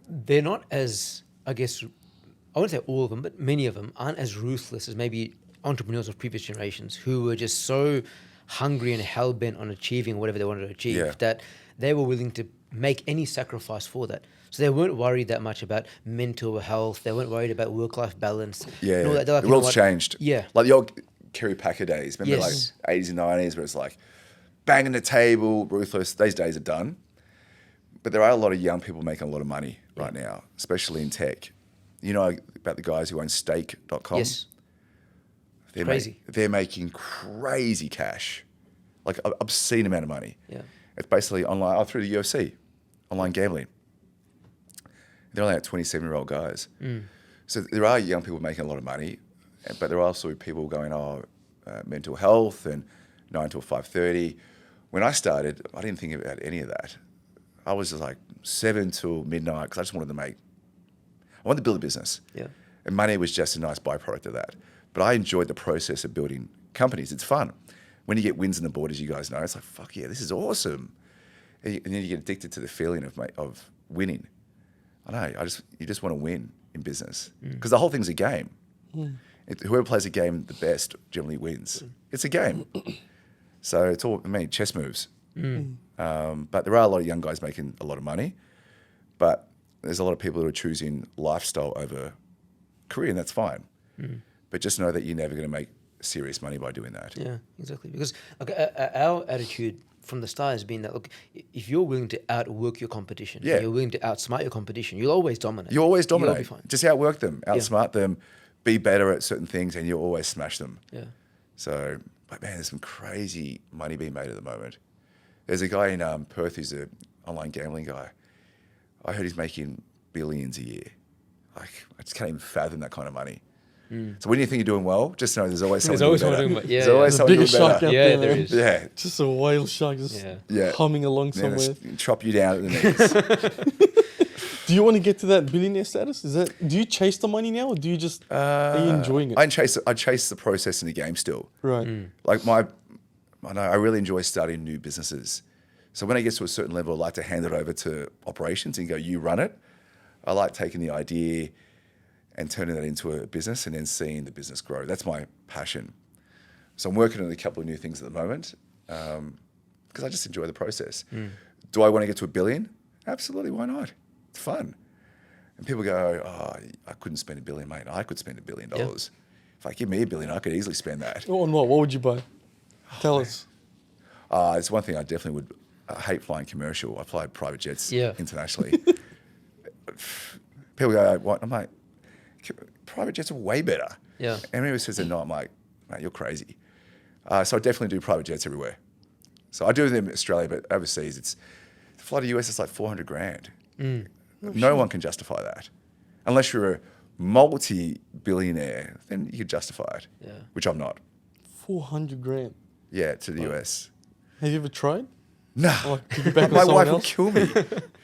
they're not as, I guess, I wouldn't say all of them, but many of them aren't as ruthless as maybe entrepreneurs of previous generations who were just so hungry and hell-bent on achieving whatever they wanted to achieve that they were willing to make any sacrifice for that. So they weren't worried that much about mental health. They weren't worried about work-life balance. Yeah, all that. They're like, the you know world's what? changed. Yeah. Like the old Kerry Packer days. Remember Yes. like 80s and 90s where it's like banging the table, ruthless. These days are done. But there are a lot of young people making a lot of money right now, especially in tech. You know about the guys who own stake.com? Yes. They're Crazy. They're making crazy cash, like an obscene amount of money. Yeah. It's basically online, through the UFC, online gambling. They're only like 27-year-old guys. So there are young people making a lot of money, but there are also people going, mental health and 9 till 5:30. When I started, I didn't think about any of that. I was just like 7 till midnight because I wanted to build a business. Yeah. And money was just a nice byproduct of that. But I enjoyed the process of building companies. It's fun. When you get wins on the board, as you guys know, it's like, fuck yeah, this is awesome. And then you get addicted to the feeling of winning. I know, you just want to win in business. Because the whole thing's a game. Whoever plays a game the best generally wins. It's a game. So it's all, chess moves. But there are a lot of young guys making a lot of money. But there's a lot of people who are choosing lifestyle over career, and that's fine. But just know that you're never going to make serious money by doing that. Yeah, exactly. Because our attitude from the start has been that, look, if you're willing to outwork your competition, you're willing to outsmart your competition, you'll always dominate. You always dominate. You'll be fine. Just outwork them, outsmart them, be better at certain things, and you'll always smash them. Yeah. So, but man, there's some crazy money being made at the moment. There's a guy in Perth who's an online gambling guy. I heard he's making billions a year. Like, I just can't even fathom that kind of money. So when you think you're doing well, just know there's always someone doing better. Yeah, There's always someone doing biggest shark better. out Yeah, there, there man. is. Yeah. Just a whale shark just Yeah. humming along Then somewhere. chop you down at the knees. Do you want to get to that billionaire status? Do you chase the money now, or do you just are you enjoying it? I chase the process in the game still. Right. Like I really enjoy starting new businesses. So when I get to a certain level, I like to hand it over to operations and go, you run it. I like taking the idea and turning that into a business and then seeing the business grow. That's my passion. So I'm working on a couple of new things at the moment because I just enjoy the process. Do I want to get to $1 billion? Absolutely, why not? It's fun. And people go, I couldn't spend $1 billion, mate. I could spend $1 billion. Yeah. If I give me $1 billion, I could easily spend that. On what? What would you buy? Tell us. It's one thing I definitely would. I hate flying commercial. I fly private jets internationally. People go, what? I'm like, private jets are way better. Yeah. And everyone says they're not. I'm like, mate, you're crazy. So I definitely do private jets everywhere. So I do them in Australia, but overseas, to fly to the US, it's like 400 grand. No one can justify that. Unless you're a multi-billionaire, then you could justify it. Yeah. Which I'm not. 400 grand. Yeah, to the US. Have you ever tried? No. Like, piggyback on My someone wife would else? kill me.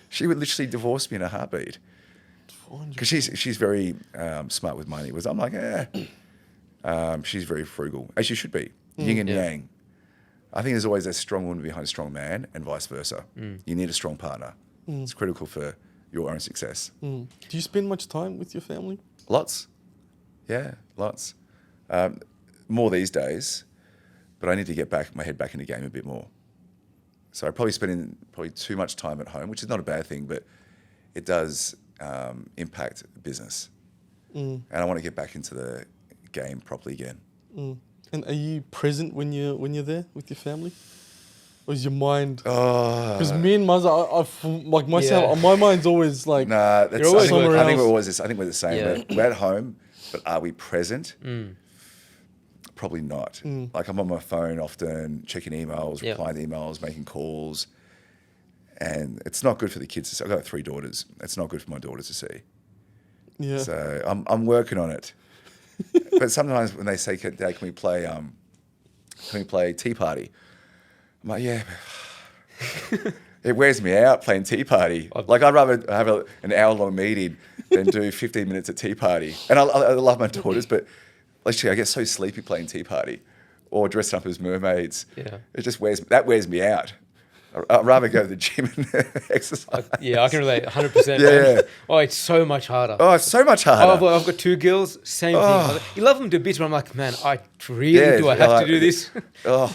She would literally divorce me in a heartbeat. 400. Because she's very smart with money. I'm like, she's very frugal, as you should be. Yin and yang. I think there's always a strong woman behind a strong man, and vice versa. You need a strong partner. It's critical for your own success. Do you spend much time with your family? Lots. Yeah, lots. More these days, but I need to get my head back in the game a bit more. So I'm probably spending too much time at home, which is not a bad thing, but it does impact business. And I want to get back into the game properly again. And are you present when you're there with your family? Or is your mind? Oh, Because me and Muzza, like myself, my mind's always like. nah, that's, You're always somewhere I think else. we're always. I think we're the same. Yeah. We're at home, but are we present? Probably not. Like I'm on my phone often, checking emails, Yeah. replying to emails, making calls, and it's not good for the kids to see. I've got 3 daughters. It's not good for my daughters to see. Yeah. So I'm working on it. But sometimes when they say, "Dad, can we play Tea Party?" I'm like, yeah. It wears me out playing Tea Party. Like I'd rather have an hour-long meeting than do 15 minutes at Tea Party. And I love my daughters, but literally I get so sleepy playing Tea Party or dressing up as mermaids. Yeah. It just wears me out. I'd rather go to the gym and exercise. Yeah, I can relate 100%. Yeah. Man. Oh, it's so much harder. Oh, it's so much harder. I've got 2 girls, same thing. You love them to bits, but I'm like, man, I really Yeah, do I have like- to do this? Oh,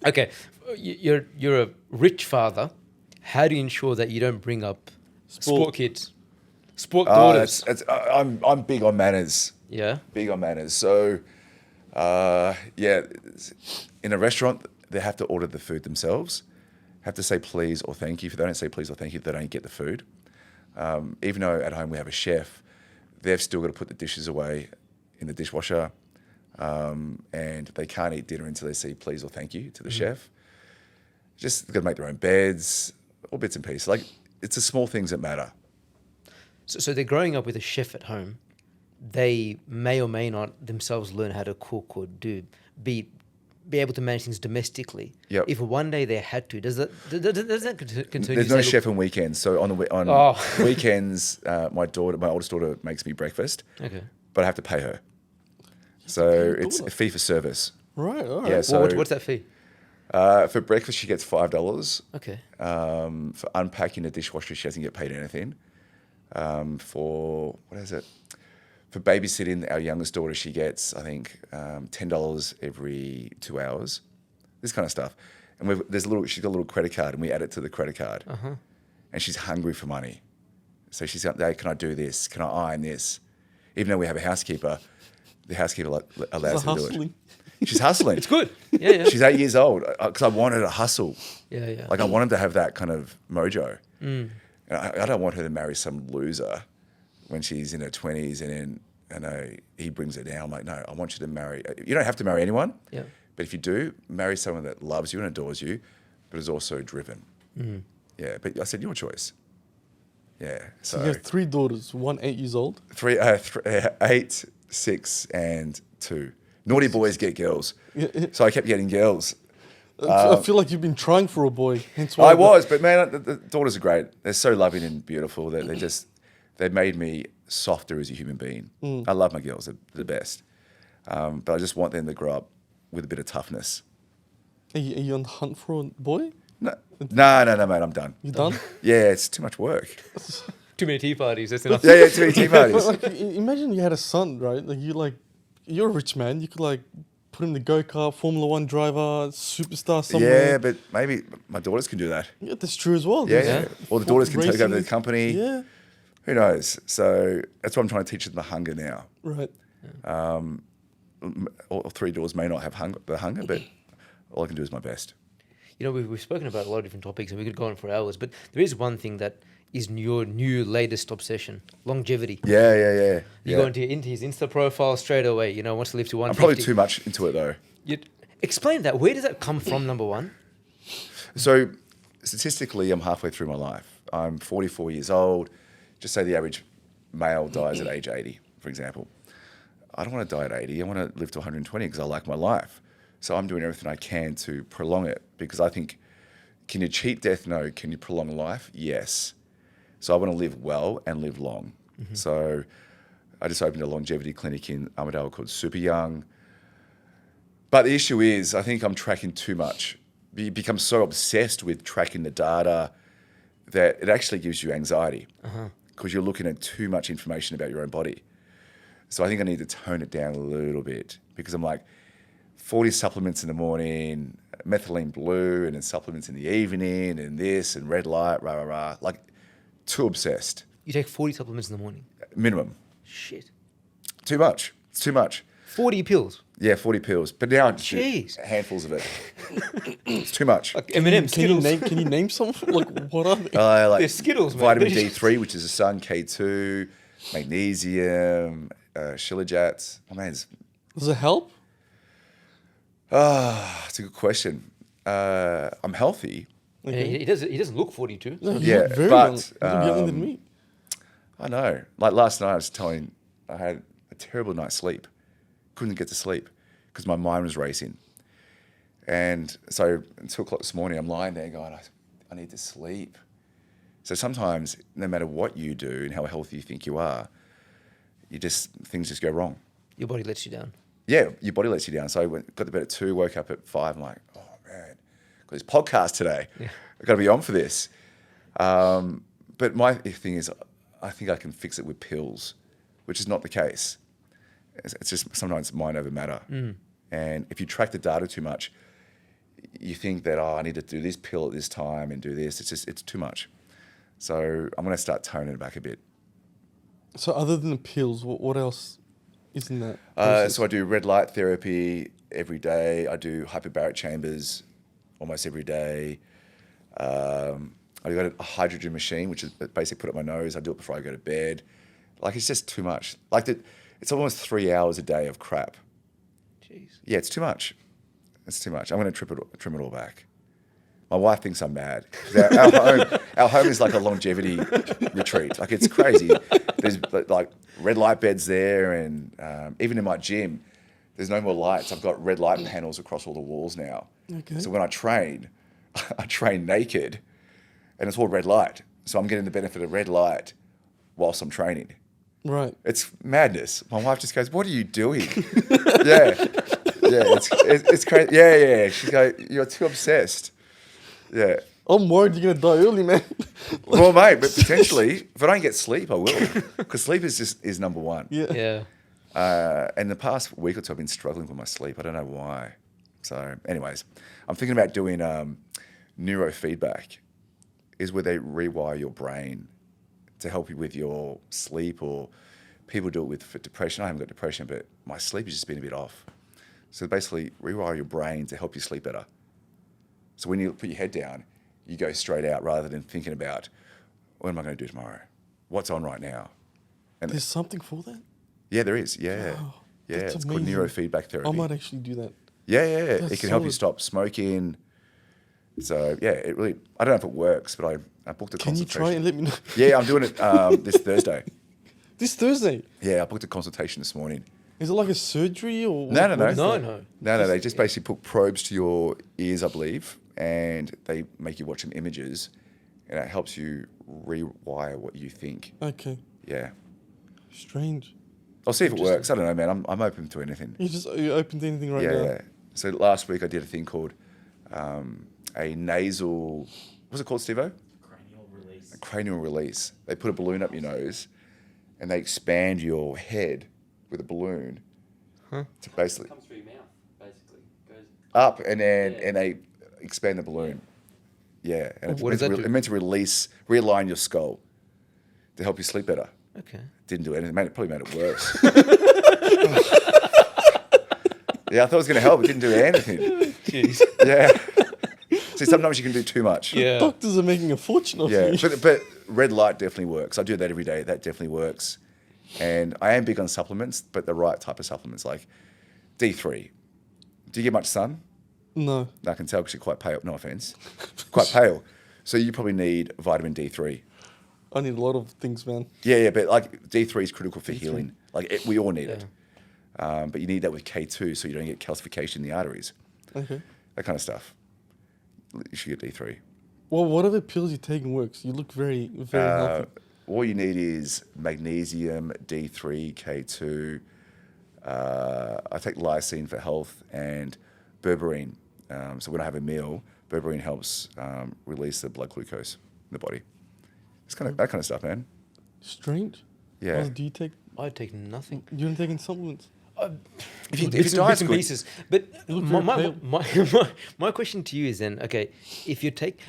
Okay, you're a rich father. How do you ensure that you don't bring up sport kids, sport daughters? I'm big on manners. Yeah. Big on manners. So, in a restaurant, they have to order the food themselves. Have to say please or thank you. If they don't say please or thank you, they don't get the food. Even though at home we have a chef, they've still got to put the dishes away in the dishwasher, and they can't eat dinner until they say please or thank you to the chef. Just got to make their own beds, all bits and pieces. Like it's the small things that matter. So they're growing up with a chef at home. They may or may not themselves learn how to cook or be able to manage things domestically. Yep. If one day they had to, does that continue? There's no chef on weekends. So on weekends, my oldest daughter makes me breakfast, Okay. but I have to pay her. So it's a fee for service. Right. All right. Yeah. So What's that fee? for breakfast, she gets $5. Okay. For unpacking the dishwasher, she doesn't get paid anything. For babysitting our youngest daughter, she gets, I think, $10 every 2 hours. This kind of stuff. And she's got a little credit card, and we add it to the credit card. And she's hungry for money. So she's like, "Dad, can I do this? Can I iron this?" Even though we have a housekeeper, the housekeeper allows her to do it. Hustling. She's hustling. It's good. Yeah. She's 8 years old because I want her to hustle. Yeah. Like I want her to have that kind of mojo. And I don't want her to marry some loser when she's in her 20s and then he brings her down. I'm like, no, I want you to marry. You don't have to marry anyone. Yeah. But if you do, marry someone that loves you and adores you, but is also driven. Yeah. But I said, your choice. Yeah. So you have 3 daughters, one 8 years old. 8, 6, and 2. Naughty boys get girls. So I kept getting girls. I feel like you've been trying for a boy. Hence why I was, but man, the daughters are great. They're so loving and beautiful. They made me softer as a human being. I love my girls. They're the best. But I just want them to grow up with a bit of toughness. Are you on the hunt for a boy? No, mate, I'm done. You done? Yeah, it's too much work. Too many tea parties. That's enough. Yeah, too many tea But parties. like, imagine you had a son, right? You're a rich man. You could put him in the go-kart, Formula 1 driver, superstar somewhere. Yeah, but maybe my daughters can do that. Yeah, that's true as well. Yeah. Or the daughters can take over the Racing. company. Yeah, Who knows? So that's what I'm trying to teach them, the hunger now. right. All 3 daughters may not have the hunger, but all I can do is my best. You know, we've spoken about a lot of different topics and we could go on for hours, but there is one thing that is your new latest obsession? Longevity. Yeah. You go into his Insta profile straight away. You know, wants to live to I'm 150. probably too much into it though. Explain that. Where does that come from? Number one. So statistically, I'm halfway through my life. I'm 44 years old. Just say the average male dies at age 80, for example. I don't want to die at 80. I want to live to 120 because I like my life. So I'm doing everything I can to prolong it because I think, can you cheat death? No. Can you prolong life? Yes. So I want to live well and live long. So I just opened a longevity clinic in Armidale called Super Young. But the issue is, I think I'm tracking too much. You become so obsessed with tracking the data that it actually gives you anxiety because you're looking at too much information about your own body. So I think I need to tone it down a little bit because I'm like 40 supplements in the morning, methylene blue, and then supplements in the evening, and this, and red light, rah, rah, rah. Like, too obsessed. You take 40 supplements in the morning. Minimum. Shit. Too much. It's too much. 40 pills. Yeah, 40 pills. But now I'm just Jeez. handfuls of it. It's too much. Like M&M, Skittles. Can you name some? Like, what are they? Like They're Skittles, man. vitamin They're D3, which is the sun, K2, magnesium, shilajit. Oh, man, Does it help? it's a good question. I'm healthy. Yeah, he doesn't look 42. No, you Yeah, look very but, young. You look younger than me. I know. Like last night, I had a terrible night's sleep. Couldn't get to sleep because my mind was racing. And so at 2 o'clock this morning, I'm lying there going, I need to sleep. So sometimes, no matter what you do and how healthy you think you are, things just go wrong. Your body lets you down. Yeah, your body lets you down. So I got to bed at 2, woke up at 5. I'm like, oh man, got this podcast today. Yeah. I've got to be on for this. But my thing is, I think I can fix it with pills, which is not the case. It's just sometimes mind over matter. And if you track the data too much, you think that, I need to do this pill at this time and do this. It's too much. So I'm going to start toning it back a bit. So other than the pills, what else is in that? So I do red light therapy every day. I do hyperbaric chambers almost every day. I got a hydrogen machine, which is basically put up my nose. I do it before I go to bed. Like, it's just too much. Like, it's almost 3 hours a day of crap. Jeez. Yeah, it's too much. It's too much. I'm going to trim it all back. My wife thinks I'm mad. Our home is like a longevity retreat. Like, it's crazy. There's like red light beds there, and even in my gym, there's no more lights. I've got red light panels across all the walls now. Okay. So when I train naked, and it's all red light. So I'm getting the benefit of red light whilst I'm training. Right. It's madness. My wife just goes, "What are you doing?" yeah, it's crazy. Yeah. She goes, "You're too obsessed." Yeah. I'm worried you're gonna die early, man. Well, mate, but potentially, if I don't get sleep, I will, because sleep is number one. Yeah. And the past week or two, I've been struggling with my sleep. I don't know why. So, anyways, I'm thinking about doing neurofeedback, is where they rewire your brain to help you with your sleep, or people do it for depression. I haven't got depression, but my sleep has just been a bit off. So basically, rewire your brain to help you sleep better. So when you put your head down, you go straight out rather than thinking about, what am I going to do tomorrow? What's on right now? And There's something for that? yeah, there is. Yeah. Wow, Yeah, that's it's called amazing. neurofeedback therapy. I might actually do that. Yeah. That's It can help you solid. stop smoking. So, yeah, it really, I don't know if it works, but I booked a Can you consultation. try and let me know? Yeah, I'm doing it this Thursday. This Thursday? Yeah, I booked a consultation this morning. Is it like a surgery or? No. what is No, that? no. They just basically put probes to your ears, I believe, and they make you watch some images, and it helps you rewire what you think. Okay. Yeah. Strange. I'll see if it works. I don't know, man. I'm open to anything. You open to anything right now? Yeah. So last week I did a thing called a nasal, what's it called, Steve-O? Cranial release. A cranial release. They put a balloon up your nose and they expand your head with a balloon to basically Comes through your mouth, basically. Goes up and then Yeah. and they expand the balloon. Yeah. And What does that do? it's meant to realign your skull to help you sleep better. Okay. Didn't do anything. It probably made it worse. Yeah, I thought it was going to help. It didn't do anything. Jeez. Yeah. See, sometimes you can do too much. Yeah. Doctors are making a fortune off Yeah. you. But red light definitely works. I do that every day. That definitely works. And I am big on supplements, but the right type of supplements, like D3. Do you get much sun? No. I can tell because you're quite pale. No offense. Quite pale. So you probably need vitamin D3. I need a lot of things, man. Yeah, but like D3 is critical for healing. Like we all need Yeah. it. But you need that with K2 so you don't get calcification in the arteries. Okay. That kind of stuff. You should get D3. Well, whatever pills you take works. You look very, very healthy. All you need is magnesium, D3, K2. I take lysine for health and berberine. So when I have a meal, berberine helps release the blood glucose in the body. It's kind of that kind of stuff, man. Strange. Yeah. What do you take? I take nothing. You don't take any supplements. If your Bits diet's and good, pieces. But You look very my question to you is then, okay, if you take,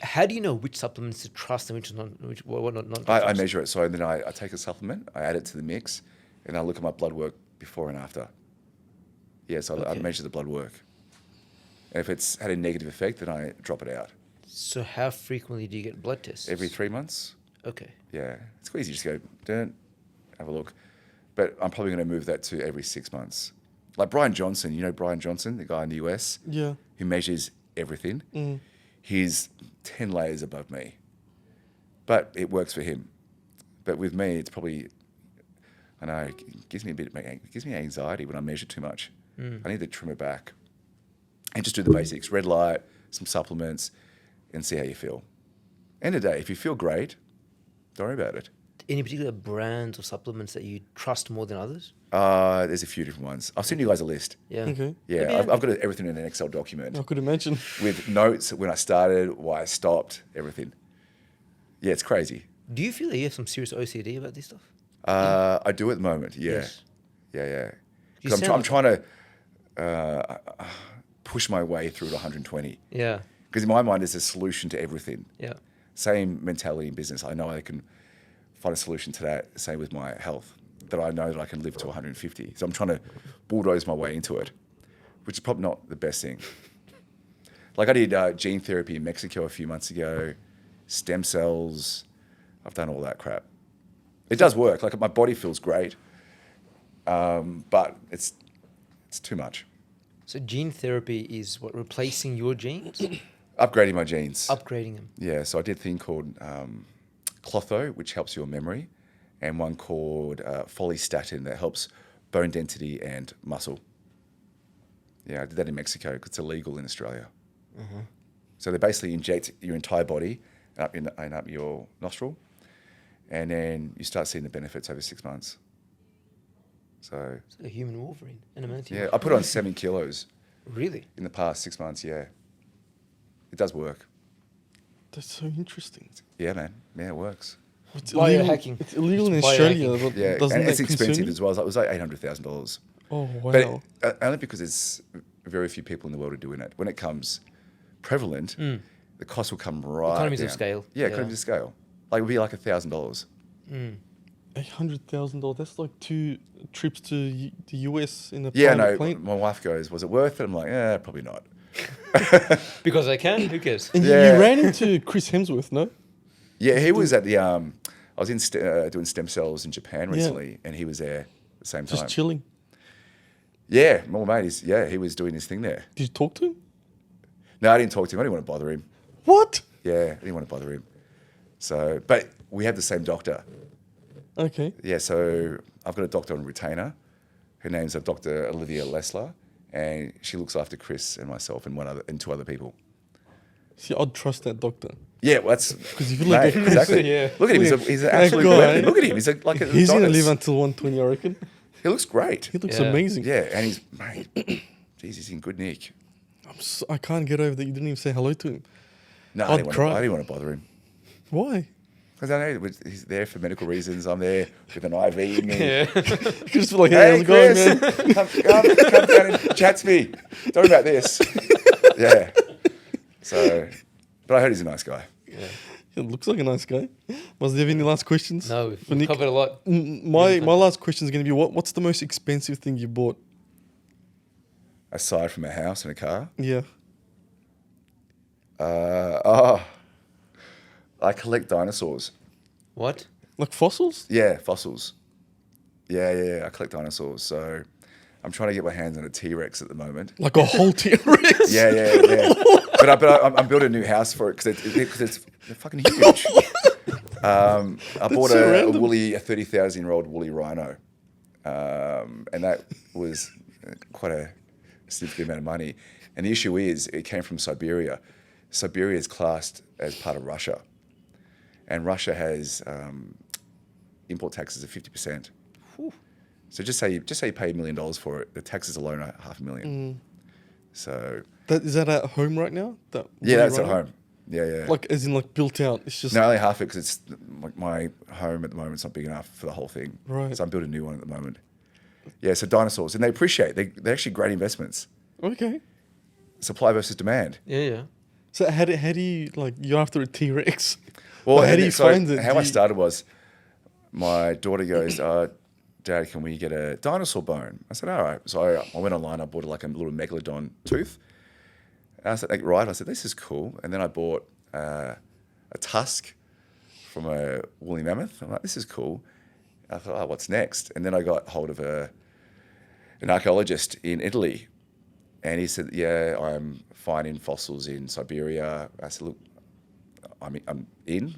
how do you know which supplements to trust and which not, what not to I trust? measure it. So then I take a supplement, I add it to the mix, and I look at my blood work before and after. Yeah, so I Okay. measure the blood work. And if it's had a negative effect, then I drop it out. So how frequently do you get blood tests? Every 3 months. Okay. Yeah, it's quite easy. Just go, don't have a look. But I'm probably going to move that to every 6 months. Like Brian Johnson, you know Brian Johnson, the guy in the US Yeah. who measures everything. Mm. He's 10 layers above me. But it works for him. But with me, it's probably, I know, it gives me anxiety when I measure too much. I need to trim it back. And just do the basics, red light, some supplements, and see how you feel. End of the day, if you feel great, don't worry about it. Any particular brands or supplements that you trust more than others? There's a few different ones. I'll send you guys a list. Yeah. Okay. Yeah, I've got everything in an Excel document I could imagine. with notes when I started, why I stopped, everything. Yeah, it's crazy. Do you feel that you have some serious OCD about this stuff? I do at the moment. Yeah, Yes. yeah. You Because sound I'm like- trying to push my way through to 120. Yeah. Because in my mind, there's a solution to everything. Yeah. Same mentality in business. I know I can find a solution to that. Same with my health, that I know that I can live to 150. So I'm trying to bulldoze my way into it, which is probably not the best thing. Like I did gene therapy in Mexico a few months ago, stem cells. I've done all that crap. It does work. Like my body feels great, but it's too much. So gene therapy is what, replacing your genes? Upgrading my genes. Upgrading them. Yeah, so I did a thing called clotho, which helps your memory, and one called follistatin that helps bone density and muscle. Yeah, I did that in Mexico because it's illegal in Australia. So they basically inject your entire body and up your nostril, and then you start seeing the benefits over 6 months. So It's like a human Wolverine and a man. yeah, I put on 7 kilos Really? in the past 6 months. Yeah, it does work. That's so interesting. Yeah, man. Yeah, it works. It's Biohacking. It's illegal in It's Australia, biohacking. but Yeah, doesn't and that it's concern expensive you? as well. It was like $800,000. Oh, wow. But only because it's very few people in the world are doing it. When it comes prevalent, the cost will come right Economies of down. scale. Yeah, Yeah. economies of scale. Like it would be like $1,000. $800,000. That's like 2 trips to the US in a Yeah, private no. plane. My wife goes, "Was it worth it?" I'm like, "Yeah, probably not." Because I can? Who cares? And Yeah. you ran into Chris Hemsworth, no? Yeah, he was at the. I was doing stem cells in Japan Yeah. recently, and he was there at the same time. Just chilling. Yeah, my mate. He was doing his thing there. Did you talk to him? No, I didn't talk to him. I didn't want to bother him. What? Yeah, I didn't want to bother him. So, but we have the same doctor. Okay. Yeah, so I've got a doctor on retainer. Her name's Dr. Olivia Lessler, and she looks after Chris and myself and 2 other people. See, I'd trust that doctor. Yeah, well, that's Because if you look mate, at Chris, exactly. Yeah. Look at him. He's an That absolute guy. weapon. Look at him. He's like a he's going to Adonis. live until 120, I reckon. He looks great. He looks Yeah. amazing. Yeah, and he's mate. Geez, he's in good nick. I can't get over that you didn't even say hello to him. No, I'd cry. I didn't want to bother him Why? because I know he's there for medical reasons. I'm there with an IV in me. Yeah. You just feel like, hey, how's Hey, it going, Chris, man? come down and chat to me. Don't worry about this. Yeah. So, but I heard he's a nice guy. He looks like a nice guy. Must you have any last questions? No, for we've Nick? covered a lot. My last question is going to be what's the most expensive thing you bought? Aside from a house and a car, Yeah. I collect dinosaurs. What? Like fossils? Yeah, fossils. Yeah. I collect dinosaurs. So I'm trying to get my hands on a T-Rex at the moment. Like a whole T-Rex? Yeah. I'm building a new house for it because they're fucking huge. I bought so a random. 30,000-year-old woolly rhino, and that was quite a significant amount of money. And the issue is, it came from Siberia. Siberia is classed as part of Russia, and Russia has import taxes of 50%. So just say you pay $1 million for it, the taxes alone are $500,000. So Is that at home right now? yeah, that's at right now? home. Yeah. Like as in like built out. It's just No, only half it because it's like my home at the moment. It's not big enough for the whole thing. Right. So I'm building a new one at the moment. Yeah. So dinosaurs, and they appreciate. They're actually great investments. okay. Supply versus demand. Yeah. So how do you like you're after a T-Rex? Well, Like, how do you so find it? How Do I you- started was, my daughter goes, "Dad, can we get a dinosaur bone?" I said, "All right." So I went online. I bought like a little megalodon tooth. And I said, like, "Right." I said, "This is cool." And then I bought a tusk from a woolly mammoth. I'm like, "This is cool." I thought, "Oh, what's next?" And then I got hold of an archaeologist in Italy, and he said, "Yeah, I'm finding fossils in Siberia." I said, "Look, I'm in."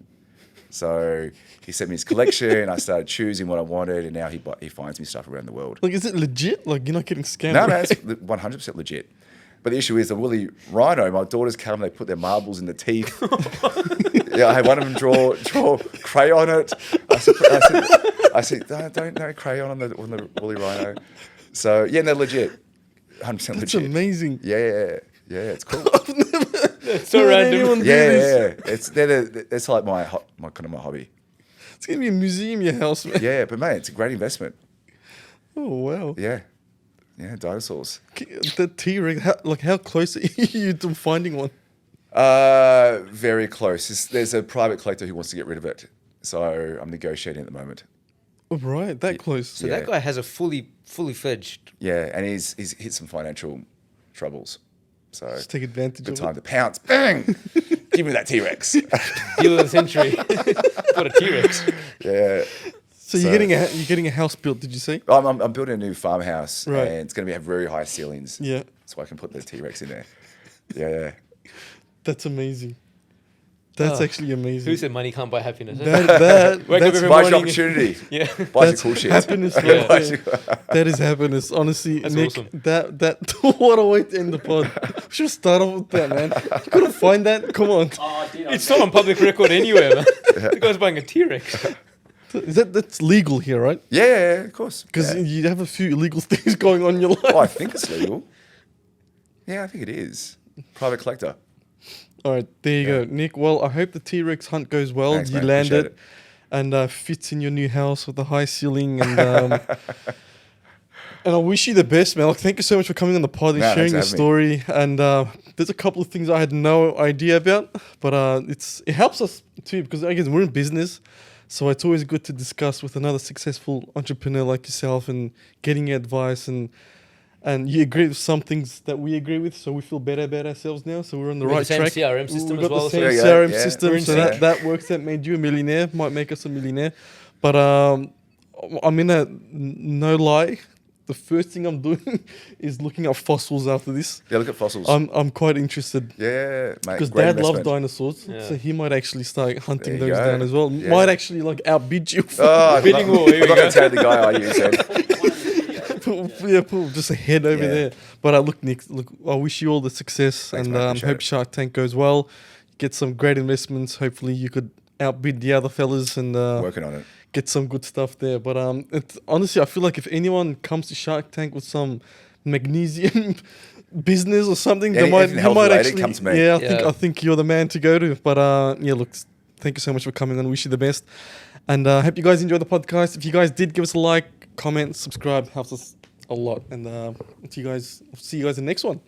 So he sent me his collection. I started choosing what I wanted, and now he finds me stuff around the world. Like is it legit? Like you're not getting scammed? No, man, right? it's 100% legit. But the issue is the woolly rhino. My daughters come, they put their marbles in the teeth. Yeah, I had one of them draw crayon on it. I said, don't crayon on the woolly rhino. So yeah, they're legit, 100% legit. That's amazing. Yeah, it's cool. It's so Why would random. anyone do Yeah, this? it's like my kind of my hobby. It's gonna be a museum in your house, man. Yeah, but mate, it's a great investment. Oh wow. Yeah, dinosaurs. The T-Rex. How close are you to finding one? Very close. There's a private collector who wants to get rid of it, so I'm negotiating at the moment. Oh, right, that close. So Yeah. that guy has a fully fledged. Yeah, and he's hit some financial troubles. So Just take advantage good of time it. to pounce. Bang! Give me that T-Rex. Deal of the century. Got a T-Rex. Yeah. So you're getting a house built? Did you say? I'm building a new farmhouse, Right. and it's going to have very high ceilings. Yeah, So I can put the T-Rex in there. Yeah. that's amazing. That's Oh, actually amazing. Who said money can't buy happiness? That's Wake up every Buys you morning. opportunity. Yeah. Buys you That's cool shit. happiness right Yeah. Buys there. you- That is happiness, honestly. That's Nick, awesome. that what a way to end the pod. We should start off with that, man. You couldn't find that? Come on. Oh, I did. It's not on public record anywhere, man. The guy's buying a T-Rex. That's legal here, right? Yeah, of course. Because Yeah. you have a few illegal things going on in your life. Oh, I think it's legal. Yeah, I think it is. Private collector. All right, there you go, Nick. Well, I hope the T-Rex hunt goes well. Thanks, you man. land Appreciate it, and fits in your new house with the high ceiling. And and I wish you the best, man. Like, thank you so much for coming on the pod and No, sharing your thanks for having story. And there's a couple of things I had no idea about, but it helps us too because I guess we're in business, so it's always good to discuss with another successful entrepreneur like yourself and getting your advice and you agree with some things that we agree with, so we feel better about ourselves now. So we're on the We've right got the same track. CRM system We've as got well, the so- same There you go, CRM yeah. system, We're in so sync. that works. That made you a millionaire. Might make us a millionaire. But I'm in a no lie. The first thing I'm doing is looking up fossils after this. Yeah, look at fossils. I'm quite interested. Yeah, mate. Because great Dad loves investment. dinosaurs, Yeah. so he might actually start hunting There you those go. down as well. Yeah. Might actually like outbid you. Oh, I'm Bidding not, war, here I'm we not going go. to tell the guy I use then. Put just a head over Yeah. there. But look, Nick, I wish you all the success. Thanks, and man. Appreciate hope it. Shark Tank goes well. Get some great investments. Hopefully, you could outbid the other fellas and Working on it. get some good stuff there. But honestly, I feel like if anyone comes to Shark Tank with some magnesium business or something, Any- they might, anything he health might related, actually. come to me. Yeah, Yeah. I think you're the man to go to. But yeah, look, thank you so much for coming on. Wish you the best, and hope you guys enjoy the podcast. If you guys did, give us a like, comment, subscribe, helps us a lot. And see you guys in the next one.